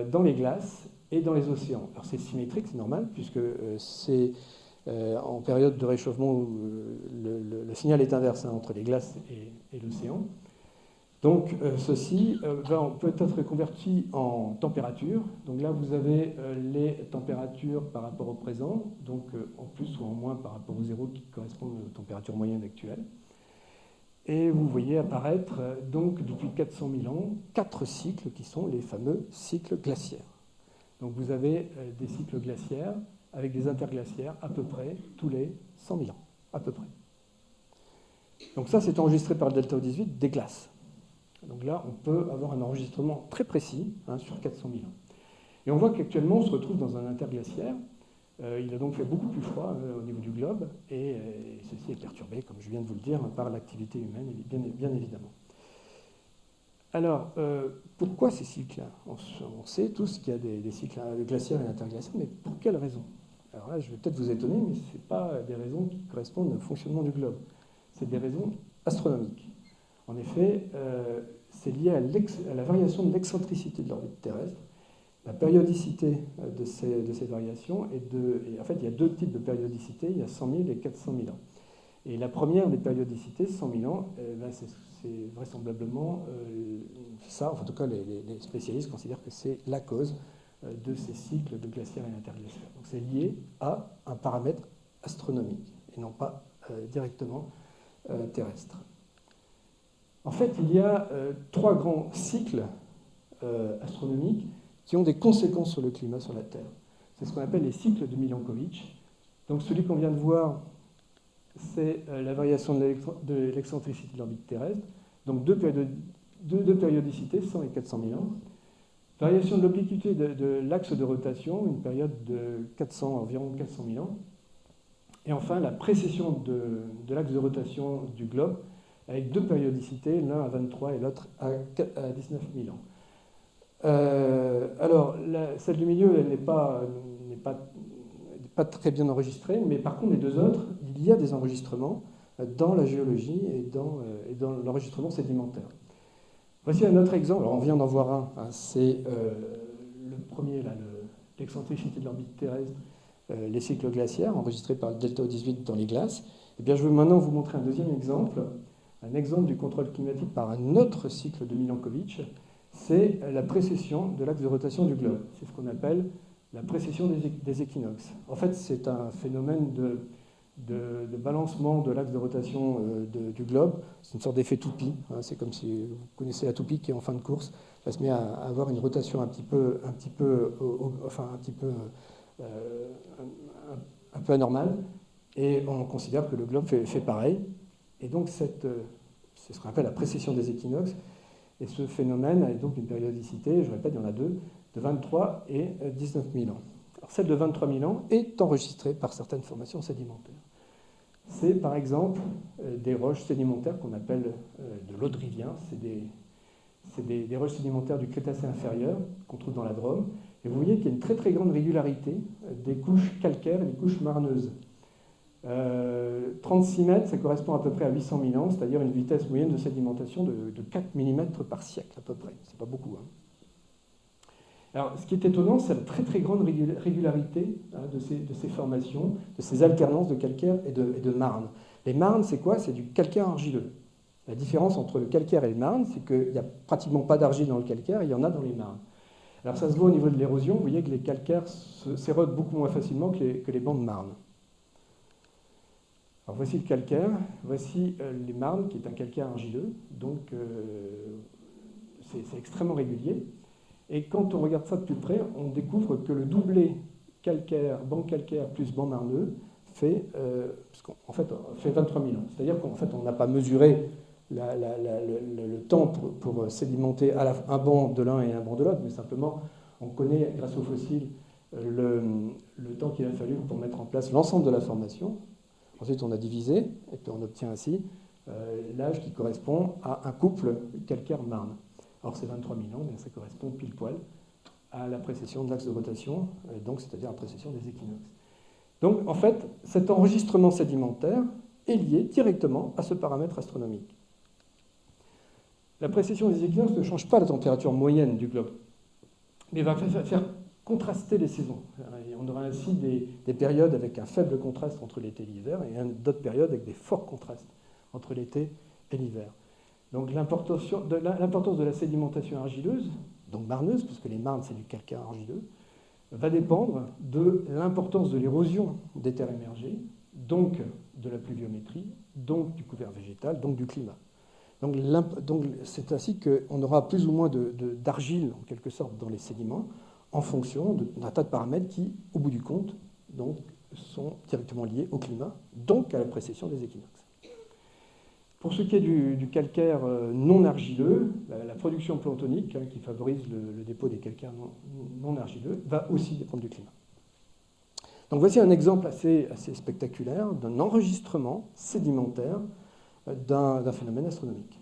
dans les glaces et dans les océans. Alors c'est symétrique, c'est normal, puisque c'est en période de réchauffement où le signal est inverse entre les glaces et l'océan. Donc ceci peut être converti en température. Donc là, vous avez les températures par rapport au présent, donc en plus ou en moins par rapport au zéro qui correspondent aux températures moyennes actuelles. Et vous voyez apparaître, donc depuis 400 000 ans, 4 cycles qui sont les fameux cycles glaciaires. Donc vous avez des cycles glaciaires avec des interglaciaires à peu près tous les 100 000 ans, à peu près. Donc ça, c'est enregistré par le delta O18 des glaces. Donc là, on peut avoir un enregistrement très précis sur 400 000 ans. Et on voit qu'actuellement, on se retrouve dans un interglaciaire. Il a donc fait beaucoup plus froid au niveau du globe, et ceci est perturbé, comme je viens de vous le dire, par l'activité humaine, bien évidemment. Alors, pourquoi ces cycles-là ? On sait tous qu'il y a des cycles glaciaires et interglaciaires, mais pour quelles raisons ? Alors là, je vais peut-être vous étonner, mais ce n'est pas des raisons qui correspondent au fonctionnement du globe. C'est des raisons astronomiques. En effet, c'est lié à la variation de l'excentricité de l'orbite terrestre, la périodicité de ces variations, et en fait, il y a deux types de périodicité, il y a 100 000 et 400 000 ans. Et la première des périodicités, 100 000 ans, c'est vraisemblablement ça, enfin, en tout cas les spécialistes considèrent que c'est la cause de ces cycles de glaciaires et interglaciaires. Donc c'est lié à un paramètre astronomique, et non pas directement terrestre. En fait, il y a 3 grands cycles astronomiques qui ont des conséquences sur le climat sur la Terre. C'est ce qu'on appelle les cycles de Milankovitch. Donc celui qu'on vient de voir, c'est la variation de l'excentricité de l'orbite terrestre. Donc deux périodicités, 100 et 400 000 ans. Variation de l'obliquité de l'axe de rotation, une période de environ 400 000 ans. Et enfin, la précession de l'axe de rotation du globe, avec 2 périodicités, l'un à 23 et l'autre à 19 000 ans. Alors, celle du milieu, elle n'est pas très bien enregistrée, mais par contre, les 2 autres, il y a des enregistrements dans la géologie et dans l'enregistrement sédimentaire. Voici un autre exemple. Alors, on vient d'en voir un. C'est le premier, l'excentricité de l'orbite terrestre, les cycles glaciaires, enregistrés par le delta O18 dans les glaces. Eh bien, je veux maintenant vous montrer un deuxième exemple. Un exemple du contrôle climatique par un autre cycle de Milankovitch, c'est la précession de l'axe de rotation du globe. C'est ce qu'on appelle la précession des équinoxes. En fait, c'est un phénomène de balancement de l'axe de rotation du globe. C'est une sorte d'effet toupie. C'est comme si vous connaissez la toupie qui est en fin de course. Elle se met à avoir une rotation un peu anormale. Et on considère que le globe fait pareil. Et donc, c'est ce qu'on appelle la précession des équinoxes. Et ce phénomène a donc une périodicité, je répète, il y en a 2, de 23 et 19 000 ans. Alors, celle de 23 000 ans est enregistrée par certaines formations sédimentaires. c'est par exemple des roches sédimentaires qu'on appelle de l'Audrivien. C'est des roches sédimentaires du Crétacé inférieur qu'on trouve dans la Drôme. Et vous voyez qu'il y a une très très grande régularité des couches calcaires et des couches marneuses. 36 mètres, ça correspond à peu près à 800 000 ans, c'est-à-dire une vitesse moyenne de sédimentation de 4 mm par siècle à peu près. C'est pas beaucoup. Hein. Alors, ce qui est étonnant, c'est la très très grande régularité de ces formations, de ces alternances de calcaire et de marne. Les marnes, c'est quoi? C'est du calcaire argileux. La différence entre le calcaire et le marne, c'est qu'il n'y a pratiquement pas d'argile dans le calcaire, il y en a dans les marnes. Alors ça se voit au niveau de l'érosion, vous voyez que les calcaires s'érodent beaucoup moins facilement que les bancs de marne. Alors voici le calcaire, voici les marnes, qui est un calcaire argileux, donc c'est extrêmement régulier. Et quand on regarde ça de plus près, on découvre que le doublé calcaire, banc calcaire plus banc marneux fait 23 000 ans. C'est-à-dire qu'en fait, on n'a pas mesuré le temps pour sédimenter un banc de l'un et un banc de l'autre, mais simplement, on connaît, grâce aux fossiles, le temps qu'il a fallu pour mettre en place l'ensemble de la formation. Ensuite, on a divisé, et puis on obtient ainsi l'âge qui correspond à un couple calcaire-marne. Alors, c'est 23 000 ans, mais ça correspond pile poil à la précession de l'axe de rotation, donc c'est-à-dire la précession des équinoxes. Donc, en fait, cet enregistrement sédimentaire est lié directement à ce paramètre astronomique. La précession des équinoxes ne change pas la température moyenne du globe, mais va faire contraster les saisons. On aura ainsi des périodes avec un faible contraste entre l'été et l'hiver, et d'autres périodes avec des forts contrastes entre l'été et l'hiver. Donc l'importance de la sédimentation argileuse, donc marneuse, puisque les marnes c'est du calcaire argileux, va dépendre de l'importance de l'érosion des terres émergées, donc de la pluviométrie, donc du couvert végétal, donc du climat. Donc c'est ainsi qu'on aura plus ou moins d'argile, en quelque sorte, dans les sédiments, en fonction d'un tas de paramètres qui, au bout du compte, donc, sont directement liés au climat, donc à la précession des équinoxes. Pour ce qui est du calcaire non argileux, la production planktonique, qui favorise le dépôt des calcaires non argileux, va aussi dépendre du climat. Donc voici un exemple assez spectaculaire d'un enregistrement sédimentaire d'un phénomène astronomique.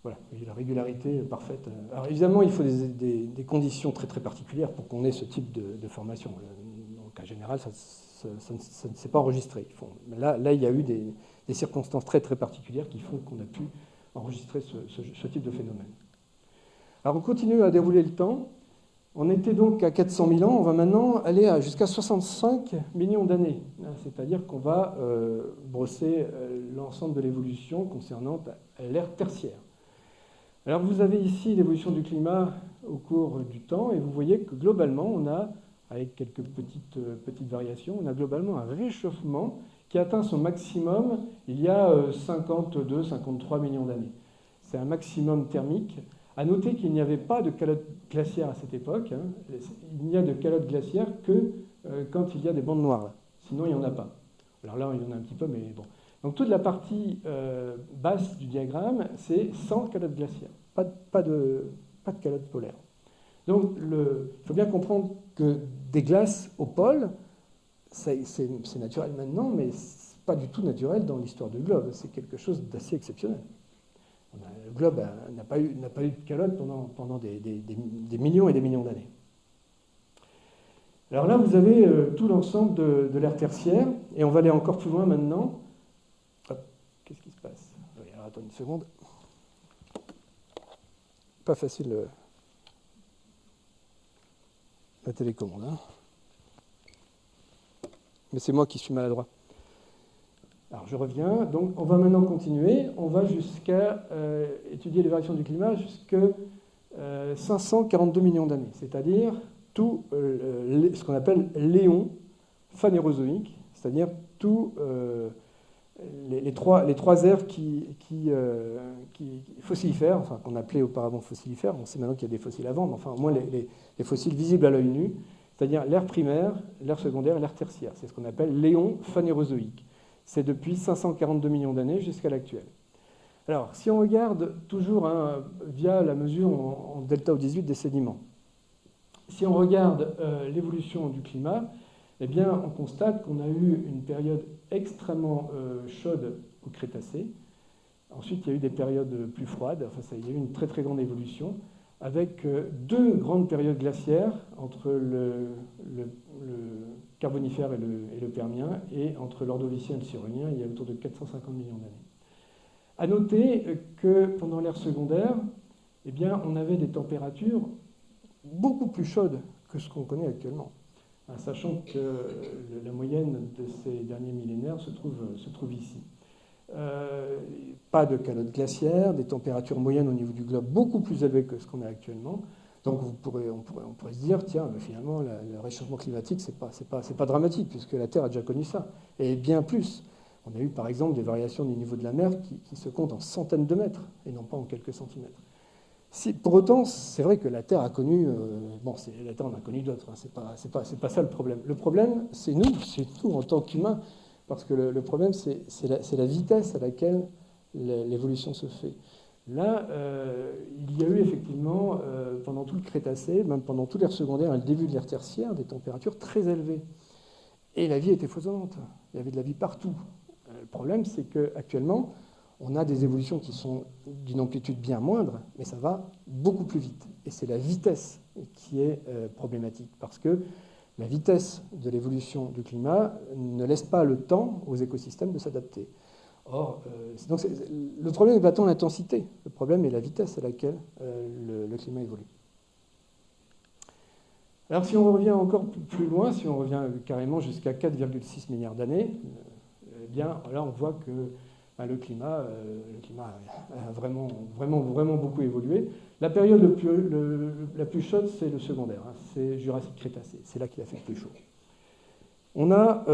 Voilà, la régularité parfaite. Alors évidemment, il faut des conditions très très particulières pour qu'on ait ce type de formation. En cas général, ça ne s'est pas enregistré. Là, il y a eu des circonstances très très particulières qui font qu'on a pu enregistrer ce type de phénomène. Alors on continue à dérouler le temps. On était donc à 400 000 ans, on va maintenant aller jusqu'à 65 millions d'années. C'est-à-dire qu'on va brosser l'ensemble de l'évolution concernant l'ère tertiaire. Alors vous avez ici l'évolution du climat au cours du temps, et vous voyez que globalement, on a, avec quelques petites variations, on a globalement un réchauffement qui atteint son maximum il y a 52-53 millions d'années. C'est un maximum thermique. À noter qu'il n'y avait pas de calotte glaciaire à cette époque. Il n'y a de calotte glaciaire que quand il y a des bandes noires. Là. Sinon, il n'y en a pas. Alors là, il y en a un petit peu, mais bon. Donc toute la partie basse du diagramme, c'est sans calotte glaciaire. Pas de calotte polaire. Donc il faut bien comprendre que des glaces au pôle, c'est naturel maintenant, mais ce n'est pas du tout naturel dans l'histoire du globe. C'est quelque chose d'assez exceptionnel. Le globe n'a pas eu de calotte pendant des millions et des millions d'années. Alors là, vous avez tout l'ensemble de l'ère tertiaire, et on va aller encore plus loin maintenant. Qu'est-ce qui se passe? Oui, alors attends une seconde. Pas facile la télécommande. Hein. Mais c'est moi qui suis maladroit. Alors je reviens, donc on va maintenant continuer, on va jusqu'à étudier les variations du climat jusqu'à 542 millions d'années, c'est-à-dire tout ce qu'on appelle l'éon phanérozoïque, c'est-à-dire tous les trois ères qui fossilifères, enfin qu'on appelait auparavant fossilifères, on sait maintenant qu'il y a des fossiles avant, mais enfin au moins les fossiles visibles à l'œil nu, c'est-à-dire l'ère primaire, l'ère secondaire et l'ère tertiaire, c'est ce qu'on appelle l'éon phanérozoïque. C'est depuis 542 millions d'années jusqu'à l'actuel. Alors, si on regarde toujours via la mesure en delta O18 des sédiments, si on regarde l'évolution du climat, eh bien, on constate qu'on a eu une période extrêmement chaude au Crétacé. Ensuite, il y a eu des périodes plus froides. Enfin, il y a eu une très très grande évolution, avec deux grandes périodes glaciaires entre le Carbonifère et le Permien, et entre l'Ordovicien et le Silurien, il y a autour de 450 millions d'années. À noter que pendant l'ère secondaire, eh bien, on avait des températures beaucoup plus chaudes que ce qu'on connaît actuellement, sachant que la moyenne de ces derniers millénaires se trouve ici. Pas de calotte glaciaire, des températures moyennes au niveau du globe beaucoup plus élevées que ce qu'on a actuellement. Donc on pourrait se dire, tiens, mais finalement, le réchauffement climatique, c'est pas dramatique, puisque la Terre a déjà connu ça. Et bien plus. On a eu par exemple des variations du niveau de la mer qui se comptent en centaines de mètres, et non pas en quelques centimètres. Pour autant, c'est vrai que la Terre a connu, la Terre en a connu d'autres, hein, c'est pas ça le problème. Le problème, c'est nous en tant qu'humains, parce que le problème, c'est la vitesse à laquelle l'évolution se fait. Là, il y a eu effectivement, pendant tout le Crétacé, même pendant toute l'ère secondaire et le début de l'ère tertiaire, des températures très élevées. Et la vie était foisonnante, il y avait de la vie partout. Le problème, c'est qu'actuellement, on a des évolutions qui sont d'une amplitude bien moindre, mais ça va beaucoup plus vite. Et c'est la vitesse qui est problématique, parce que la vitesse de l'évolution du climat ne laisse pas le temps aux écosystèmes de s'adapter. Or, le problème n'est pas tant l'intensité, le problème est la vitesse à laquelle le climat évolue. Alors si on revient encore plus loin, si on revient carrément jusqu'à 4,6 milliards d'années, eh bien là on voit que le climat a vraiment beaucoup évolué. La période la plus chaude, c'est le secondaire, hein, c'est Jurassique-Crétacé, c'est là qu'il a fait le plus chaud. On a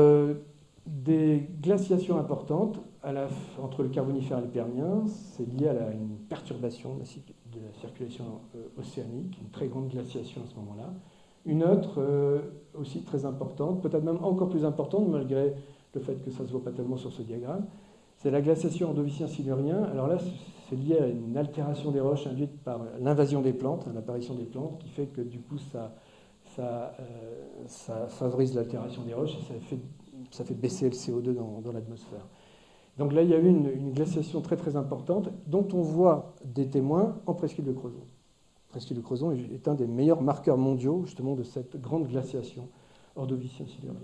des glaciations importantes entre le Carbonifère et le Permien, c'est lié à une perturbation de la circulation océanique, une très grande glaciation à ce moment-là. Une autre aussi très importante, peut-être même encore plus importante, malgré le fait que ça ne se voit pas tellement sur ce diagramme, c'est la glaciation ordovicien-silurien. Alors là, c'est lié à une altération des roches induite par l'invasion des plantes, l'apparition des plantes, qui fait que du coup ça favorise l'altération des roches et ça fait baisser le CO2 dans l'atmosphère. Donc là, il y a eu une glaciation très très importante dont on voit des témoins en presqu'île de Crozon. La presqu'île de Crozon est un des meilleurs marqueurs mondiaux justement de cette grande glaciation ordovicien-silurien.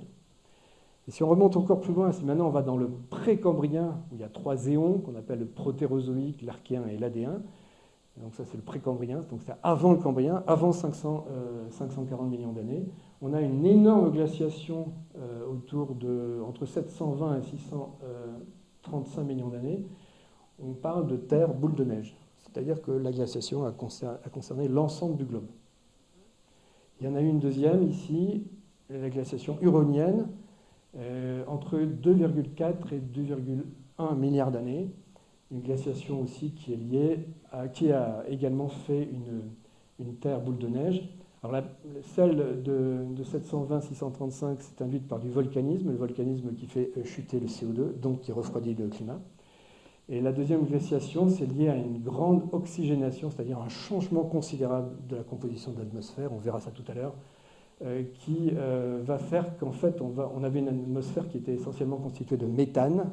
Et si on remonte encore plus loin, si maintenant on va dans le précambrien, où il y a trois éons qu'on appelle le protérozoïque, l'Archéen et l'Adéen. Donc ça c'est le précambrien, donc c'est avant le Cambrien, avant 540 millions d'années. On a une énorme glaciation entre 720 et 635 millions d'années. On parle de terre boule de neige, c'est-à-dire que la glaciation a concerné l'ensemble du globe. Il y en a une deuxième ici, la glaciation huronienne, entre 2,4 et 2,1 milliards d'années. Une glaciation aussi qui a également fait une terre boule de neige. Alors celle de 720-635, c'est induite par du volcanisme, le volcanisme qui fait chuter le CO2, donc qui refroidit le climat. Et la deuxième glaciation, c'est lié à une grande oxygénation, c'est-à-dire un changement considérable de la composition de l'atmosphère, on verra ça tout à l'heure, qui va faire qu'en fait, on avait une atmosphère qui était essentiellement constituée de méthane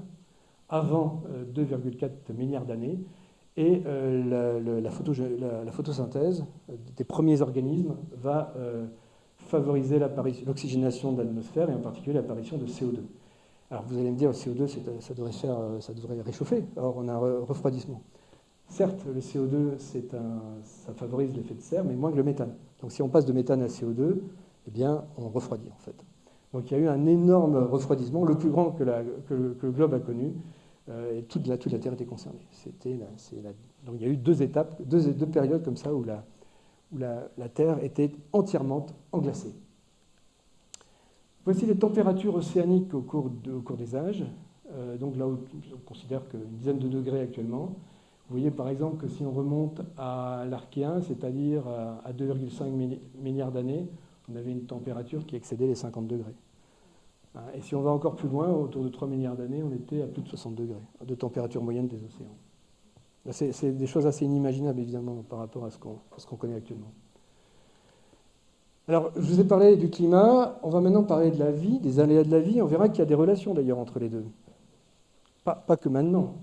avant 2,4 milliards d'années, et la photosynthèse des premiers organismes va favoriser l'oxygénation de l'atmosphère, et en particulier l'apparition de CO2. Alors vous allez me dire, le CO2, ça devrait réchauffer, or on a un refroidissement. Certes, le CO2, ça favorise l'effet de serre, mais moins que le méthane. Donc si on passe de méthane à CO2, eh bien, on refroidit en fait. Donc il y a eu un énorme refroidissement, le plus grand que le globe a connu, et toute la Terre était concernée. Donc il y a eu deux étapes, deux périodes comme ça où la Terre était entièrement englacée. Voici les températures océaniques au cours des âges. Donc là, on considère qu'une dizaine de degrés actuellement. Vous voyez par exemple que si on remonte à l'Archéen, c'est-à-dire à 2,5 milliards d'années, on avait une température qui excédait les 50 degrés. Et si on va encore plus loin, autour de 3 milliards d'années, on était à plus de 60 degrés de température moyenne des océans. C'est des choses assez inimaginables, évidemment, par rapport à ce qu'on connaît actuellement. Alors, je vous ai parlé du climat, on va maintenant parler de la vie, des aléas de la vie. On verra qu'il y a des relations d'ailleurs entre les deux. Pas que maintenant.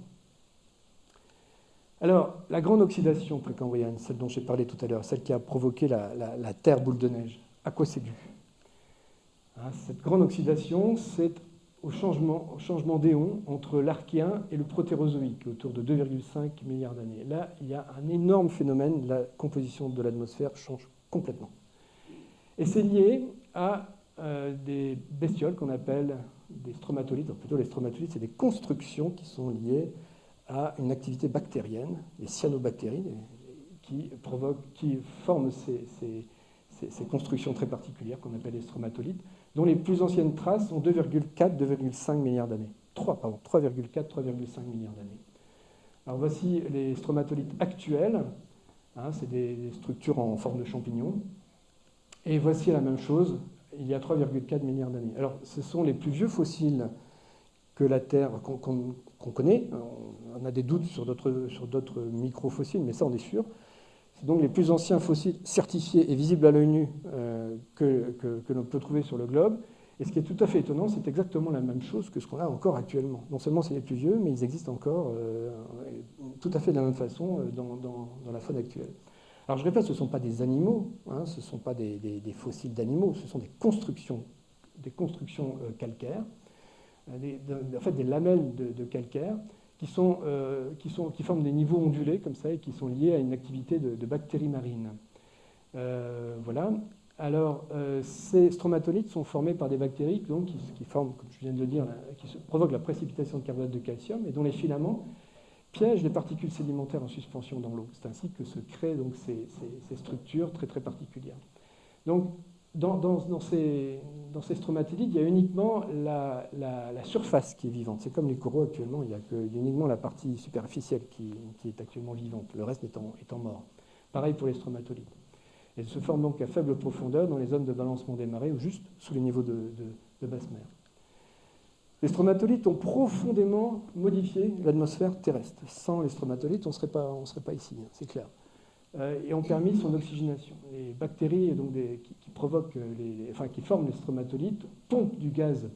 Alors, la grande oxydation précambrienne, celle dont j'ai parlé tout à l'heure, celle qui a provoqué la Terre boule de neige, à quoi c'est dû? Hein, cette grande oxydation, c'est au changement d'éon entre l'Archéen et le Protérozoïque, autour de 2,5 milliards d'années. Là, il y a un énorme phénomène, la composition de l'atmosphère change complètement. Et c'est lié à des bestioles qu'on appelle des stromatolites. Alors plutôt les stromatolites, c'est des constructions qui sont liées à une activité bactérienne, les cyanobactéries, qui forment ces constructions très particulières qu'on appelle les stromatolites, dont les plus anciennes traces ont 2,4-2,5 milliards d'années. 3,4-3,5 milliards d'années. Alors voici les stromatolites actuels. Hein, c'est des structures en forme de champignons. Et voici la même chose il y a 3,4 milliards d'années. Alors ce sont les plus vieux fossiles que la Terre, qu'on connaît. On a des doutes sur d'autres microfossiles, mais ça on est sûr. C'est donc les plus anciens fossiles certifiés et visibles à l'œil nu que l'on peut trouver sur le globe. Et ce qui est tout à fait étonnant, c'est exactement la même chose que ce qu'on a encore actuellement. Non seulement c'est les plus vieux, mais ils existent encore tout à fait de la même façon dans la faune actuelle. Alors je répète, ce ne sont pas des animaux, hein, ce ne sont pas des fossiles d'animaux, ce sont des constructions calcaires, en fait des lamelles de calcaire qui forment des niveaux ondulés comme ça et qui sont liés à une activité de bactéries marines. Voilà. Alors, ces stromatolites sont formés par des bactéries donc, qui forment, comme je viens de le dire, qui provoquent la précipitation de carbonate de calcium et dont les filaments piègent les particules sédimentaires en suspension dans l'eau. C'est ainsi que se créent donc, ces structures très, très particulières. Donc, dans ces stromatolites, il y a uniquement la surface qui est vivante. C'est comme les coraux actuellement, il y a uniquement la partie superficielle qui est actuellement vivante, le reste étant mort. Pareil pour les stromatolites. Elles se forment donc à faible profondeur dans les zones de balancement des marées ou juste sous les niveaux de basse mer. Les stromatolites ont profondément modifié l'atmosphère terrestre. Sans les stromatolites, on ne serait pas ici, hein, c'est clair. Et ont permis son oxygénation. Les bactéries donc qui forment les stromatolites pompent du gaz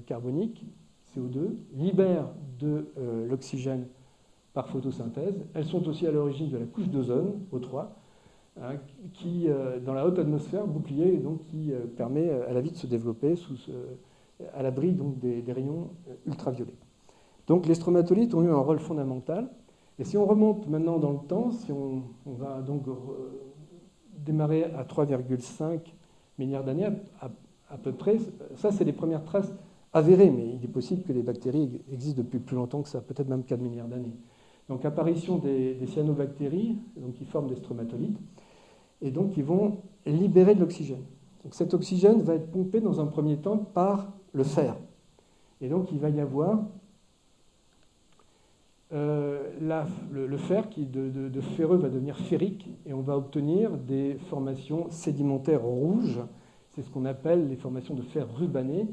carbonique, CO2, libèrent de l'oxygène par photosynthèse. Elles sont aussi à l'origine de la couche d'ozone, O3, hein, qui, dans la haute atmosphère, bouclier, donc, qui permet à la vie de se développer à l'abri donc, des rayons ultraviolets. Donc les stromatolites ont eu un rôle fondamental. Et si on remonte maintenant dans le temps, si on va donc démarrer à 3,5 milliards d'années à peu près, ça c'est les premières traces avérées, mais il est possible que les bactéries existent depuis plus longtemps que ça, peut-être même 4 milliards d'années. Donc apparition des cyanobactéries, donc qui forment des stromatolites, et donc qui vont libérer de l'oxygène. Donc cet oxygène va être pompé dans un premier temps par le fer. Et donc il va y avoir le fer qui de ferreux va devenir ferrique et on va obtenir des formations sédimentaires rouges. C'est ce qu'on appelle les formations de fer rubané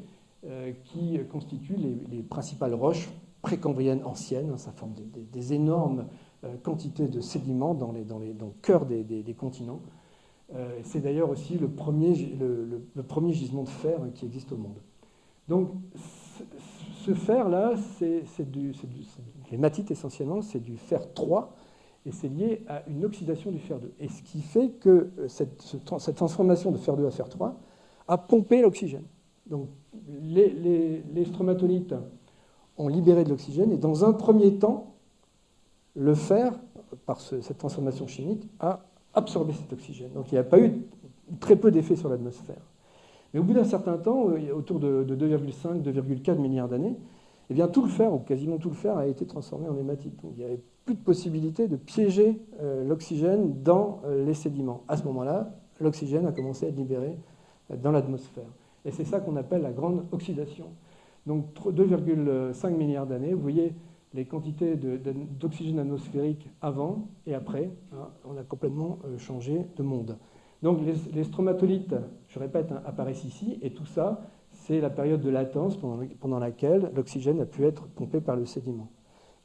qui constituent les principales roches précambriennes anciennes. Ça forme des énormes quantités de sédiments dans le cœur des continents. C'est d'ailleurs aussi le premier gisement de fer qui existe au monde. Donc, ce fer-là, l'hématite essentiellement, c'est du fer 3, et c'est lié à une oxydation du fer 2. Et ce qui fait que cette transformation de fer 2 à fer 3 a pompé l'oxygène. Donc, les stromatolites ont libéré de l'oxygène, et dans un premier temps, le fer, par cette transformation chimique, a absorbé cet oxygène. Donc, il n'y a pas eu très peu d'effet sur l'atmosphère. Mais au bout d'un certain temps, autour de 2,5-2,4 milliards d'années, eh bien, tout le fer, ou quasiment tout le fer, a été transformé en hématite. Donc, il n'y avait plus de possibilité de piéger l'oxygène dans les sédiments. À ce moment-là, l'oxygène a commencé à être libéré dans l'atmosphère. Et c'est ça qu'on appelle la grande oxydation. Donc 2,5 milliards d'années, vous voyez les quantités d'oxygène atmosphérique avant et après. Hein, on a complètement changé de monde. Donc les stromatolites, je répète, hein, apparaissent ici, et tout ça, c'est la période de latence pendant laquelle l'oxygène a pu être pompé par le sédiment.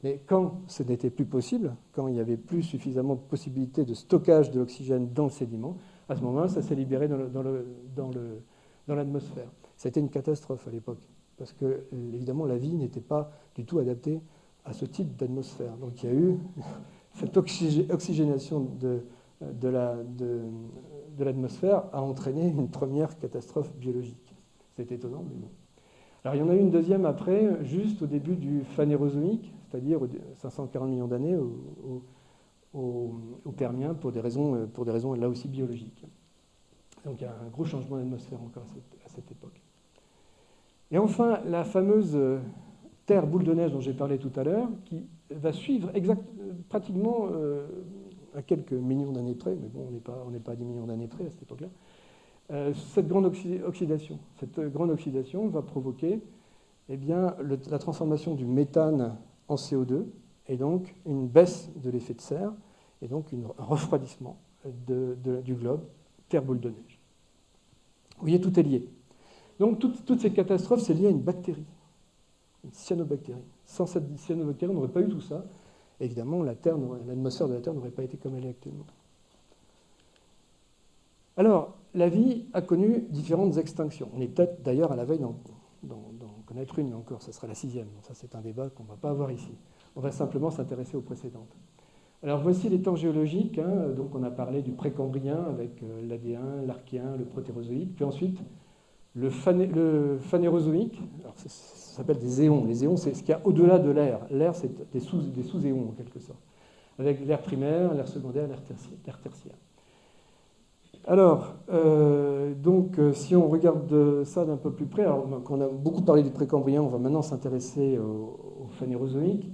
Mais quand ce n'était plus possible, quand il n'y avait plus suffisamment de possibilités de stockage de l'oxygène dans le sédiment, à ce moment-là, ça s'est libéré dans l'atmosphère. Ça a été une catastrophe à l'époque, parce que, évidemment, la vie n'était pas du tout adaptée à ce type d'atmosphère. Donc il y a eu cette oxygénation de l'atmosphère a entraîné une première catastrophe biologique. C'est étonnant, mais bon. Alors il y en a eu une deuxième après, juste au début du Phanérozoïque, c'est-à-dire 540 millions d'années au Permien, pour des raisons là aussi biologiques. Donc il y a un gros changement d'atmosphère encore à cette époque. Et enfin, la fameuse Terre boule de neige dont j'ai parlé tout à l'heure, qui va suivre pratiquement à quelques millions d'années près, mais bon, on n'est pas à 10 millions d'années près à cette époque-là, cette grande oxydation. Cette grande oxydation va provoquer la transformation du méthane en CO2, et donc une baisse de l'effet de serre, et donc un refroidissement du globe, Terre boule de neige. Vous voyez, tout est lié. Donc toutes ces catastrophes, c'est lié à une bactérie, une cyanobactérie. Sans cette cyanobactérie, on n'aurait pas eu tout ça. Évidemment, l'atmosphère de la Terre n'aurait pas été comme elle est actuellement. Alors, la vie a connu différentes extinctions. On est peut-être d'ailleurs à la veille d'en connaître une encore, ça sera la 6e. Donc ça, c'est un débat qu'on ne va pas avoir ici. On va simplement s'intéresser aux précédentes. Alors, voici les temps géologiques. Donc, on a parlé du précambrien avec l'Adéen, l'Archéen, le Protérozoïque. Puis ensuite, le Phanérozoïque. Alors, ça s'appelle des éons. Les éons, c'est ce qu'il y a au-delà de l'air. L'air, c'est des sous-éons, en quelque sorte. Avec l'ère primaire, l'ère secondaire, l'ère tertiaire. Alors, si on regarde ça d'un peu plus près, alors qu'on a beaucoup parlé du précambrien, on va maintenant s'intéresser au Phanérozoïque.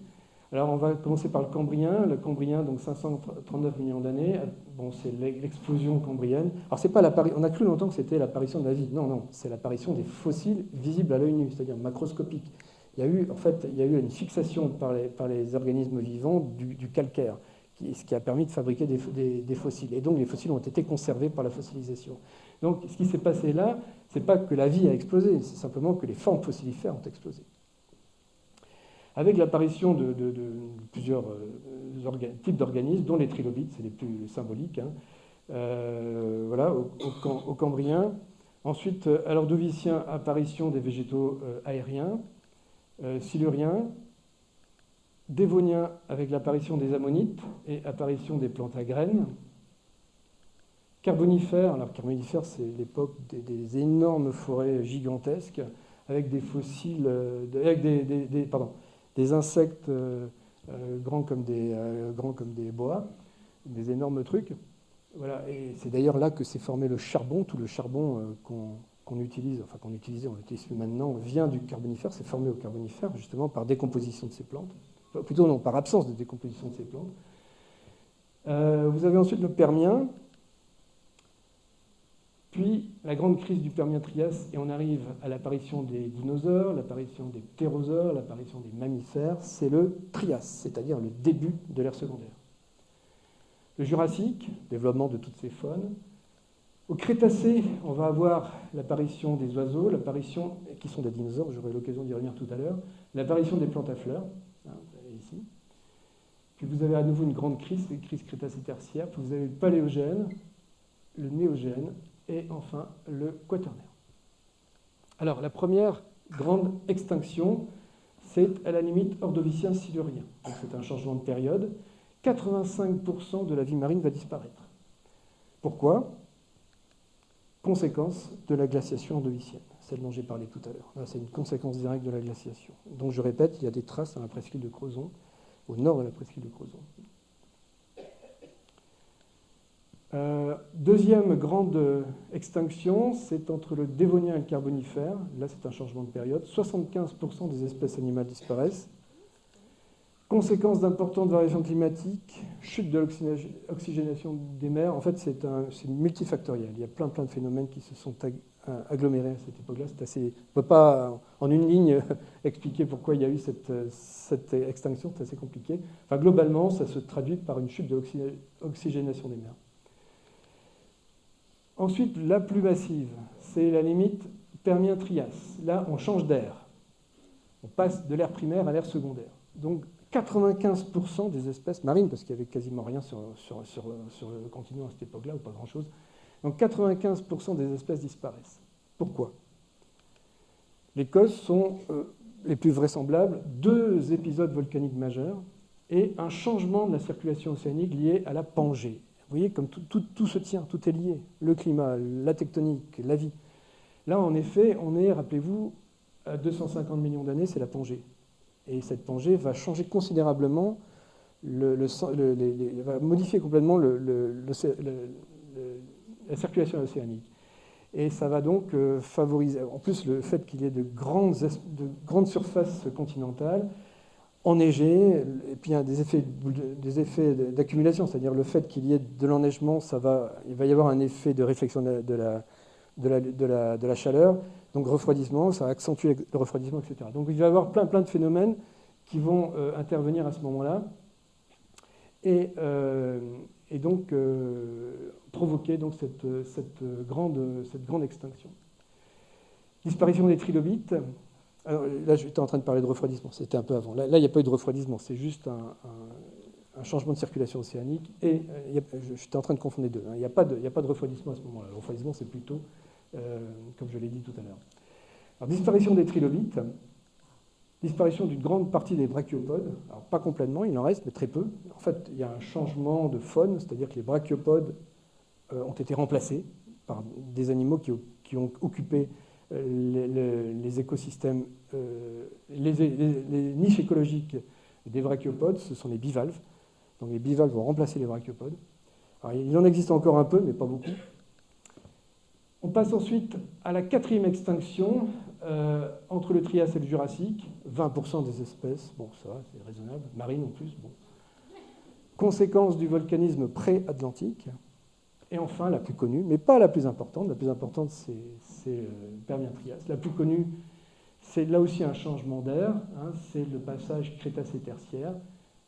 Alors, on va commencer par le Cambrien. Le Cambrien, donc 539 millions d'années, bon, c'est l'explosion cambrienne. Alors, c'est pas on a cru longtemps que c'était l'apparition de la vie. Non, non, c'est l'apparition des fossiles visibles à l'œil nu, c'est-à-dire macroscopiques. Il y a eu une fixation par les organismes vivants du calcaire, ce qui a permis de fabriquer des fossiles. Et donc, les fossiles ont été conservés par la fossilisation. Donc, ce qui s'est passé là, c'est pas que la vie a explosé, c'est simplement que les formes fossilifères ont explosé. Avec l'apparition de plusieurs types d'organismes, dont les trilobites, c'est les plus symboliques, au Cambrien. Ensuite, à l'Ordovicien, apparition des végétaux aériens, siluriens, Dévonien avec l'apparition des ammonites et apparition des plantes à graines. Carbonifère, alors Carbonifère, c'est l'époque des énormes forêts gigantesques avec des fossiles, avec des insectes grands comme des boas, des énormes trucs. Voilà, et c'est d'ailleurs là que s'est formé le charbon. Tout le charbon qu'on utilise, enfin on l'utilise plus maintenant, vient du Carbonifère, c'est formé au Carbonifère justement par décomposition de ces plantes. Plutôt non, par absence de décomposition de ces plantes. Vous avez ensuite le Permien, puis la grande crise du Permien-Trias, et on arrive à l'apparition des dinosaures, l'apparition des ptérosaures, l'apparition des mammifères. C'est le Trias, c'est-à-dire le début de l'ère secondaire. Le Jurassique, développement de toutes ces faunes. Au Crétacé, on va avoir l'apparition des oiseaux, qui sont des dinosaures, j'aurai l'occasion d'y revenir tout à l'heure, l'apparition des plantes à fleurs, ici. Puis vous avez à nouveau une grande crise, les crises Crétacé-Tertiaire, puis vous avez le Paléogène, le Néogène, et enfin le Quaternaire. Alors, la première grande extinction, c'est à la limite ordovicien-silurien. Donc c'est un changement de période. 85% de la vie marine va disparaître. Pourquoi ? Conséquence de la glaciation ordovicienne, celle dont j'ai parlé tout à l'heure. Là, c'est une conséquence directe de la glaciation. Donc je répète, il y a des traces dans la presqu'île de Crozon, au nord de la presqu'île de Crozon. Deuxième grande extinction, c'est entre le Dévonien et le Carbonifère. Là, c'est un changement de période. 75% des espèces animales disparaissent. Conséquence d'importantes variations climatiques, chute de l'oxygénation des mers. En fait, c'est multifactoriel. Il y a plein de phénomènes qui se sont agglomérés à cette époque-là. On ne peut pas, en une ligne, expliquer pourquoi il y a eu cette extinction. C'est assez compliqué. Enfin, globalement, ça se traduit par une chute de l'oxygénation des mers. Ensuite, la plus massive, c'est la limite Permien-Trias. Là, on change d'air. On passe de l'ère primaire à l'ère secondaire. Donc, 95% des espèces marines, parce qu'il n'y avait quasiment rien sur le continent à cette époque-là, ou pas grand-chose, Donc 95% des espèces disparaissent. Pourquoi? Les causes sont les plus vraisemblables, 2 épisodes volcaniques majeurs et un changement de la circulation océanique lié à la Pangée. Vous voyez, comme tout se tient, tout est lié. Le climat, la tectonique, la vie. Là, en effet, on est, rappelez-vous, à 250 millions d'années, c'est la Pangée. Et cette Pangée va changer considérablement, va modifier complètement la circulation océanique. Et ça va donc favoriser, en plus, le fait qu'il y ait de grandes surfaces continentales enneigées, et puis il y a des effets d'accumulation, c'est-à-dire le fait qu'il y ait de l'enneigement, il va y avoir un effet de réflexion de la chaleur, donc refroidissement, ça va accentuer le refroidissement, etc. Donc il va y avoir plein de phénomènes qui vont intervenir à ce moment-là, et donc provoquer donc cette grande extinction. Disparition des trilobites. Alors, là, j'étais en train de parler de refroidissement, c'était un peu avant. Là, il n'y a pas eu de refroidissement, c'est juste un changement de circulation océanique. Et j'étais en train de confondre les deux. Il n'y a pas de refroidissement à ce moment-là. Le refroidissement, c'est plutôt, comme je l'ai dit tout à l'heure. Alors, disparition des trilobites. Disparition d'une grande partie des brachiopodes. Alors, pas complètement, il en reste, mais très peu. En fait, il y a un changement de faune, c'est-à-dire que les brachiopodes ont été remplacés par des animaux qui ont occupé les écosystèmes, les niches écologiques des brachiopodes, ce sont les bivalves. Donc les bivalves vont remplacer les brachiopodes. Alors, il en existe encore un peu, mais pas beaucoup. On passe ensuite à la 4e extinction, entre le Trias et le Jurassique, 20% des espèces, bon ça va, c'est raisonnable, marines en plus, bon. Conséquence du volcanisme pré-atlantique. Et enfin, la plus connue, mais pas la plus importante c'est le Permien-Trias. La plus connue, c'est là aussi un changement d'air, hein, c'est le passage Crétacé-Tertiaire,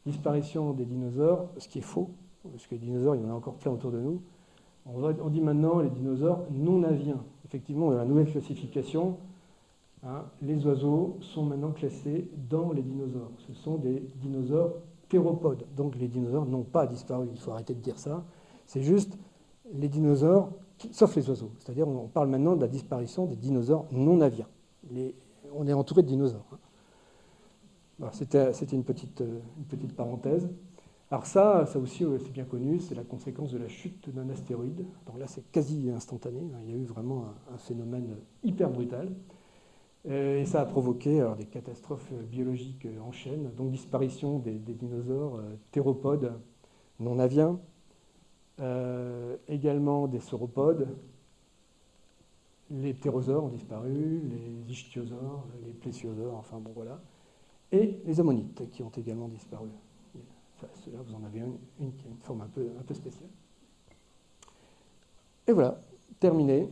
disparition des dinosaures, ce qui est faux, parce que les dinosaures, il y en a encore plein autour de nous. On dit maintenant les dinosaures non aviens. Effectivement, dans la nouvelle classification, hein, les oiseaux sont maintenant classés dans les dinosaures. Ce sont des dinosaures théropodes. Donc les dinosaures n'ont pas disparu, il faut arrêter de dire ça. C'est juste les dinosaures, sauf les oiseaux. C'est-à-dire on parle maintenant de la disparition des dinosaures non aviens. On est entouré de dinosaures. Voilà, c'était une petite parenthèse. Alors ça aussi, c'est bien connu, c'est la conséquence de la chute d'un astéroïde. Donc là, c'est quasi instantané. Il y a eu vraiment un phénomène hyper brutal. Et ça a provoqué des catastrophes biologiques en chaîne. Donc disparition des dinosaures théropodes non aviens. Également des sauropodes. Les ptérosaures ont disparu, les ichthyosaures, les plésiosaures, enfin bon voilà. Et les ammonites qui ont également disparu. Ceux-là, vous en avez une qui a une forme un peu spéciale. Et voilà, terminé.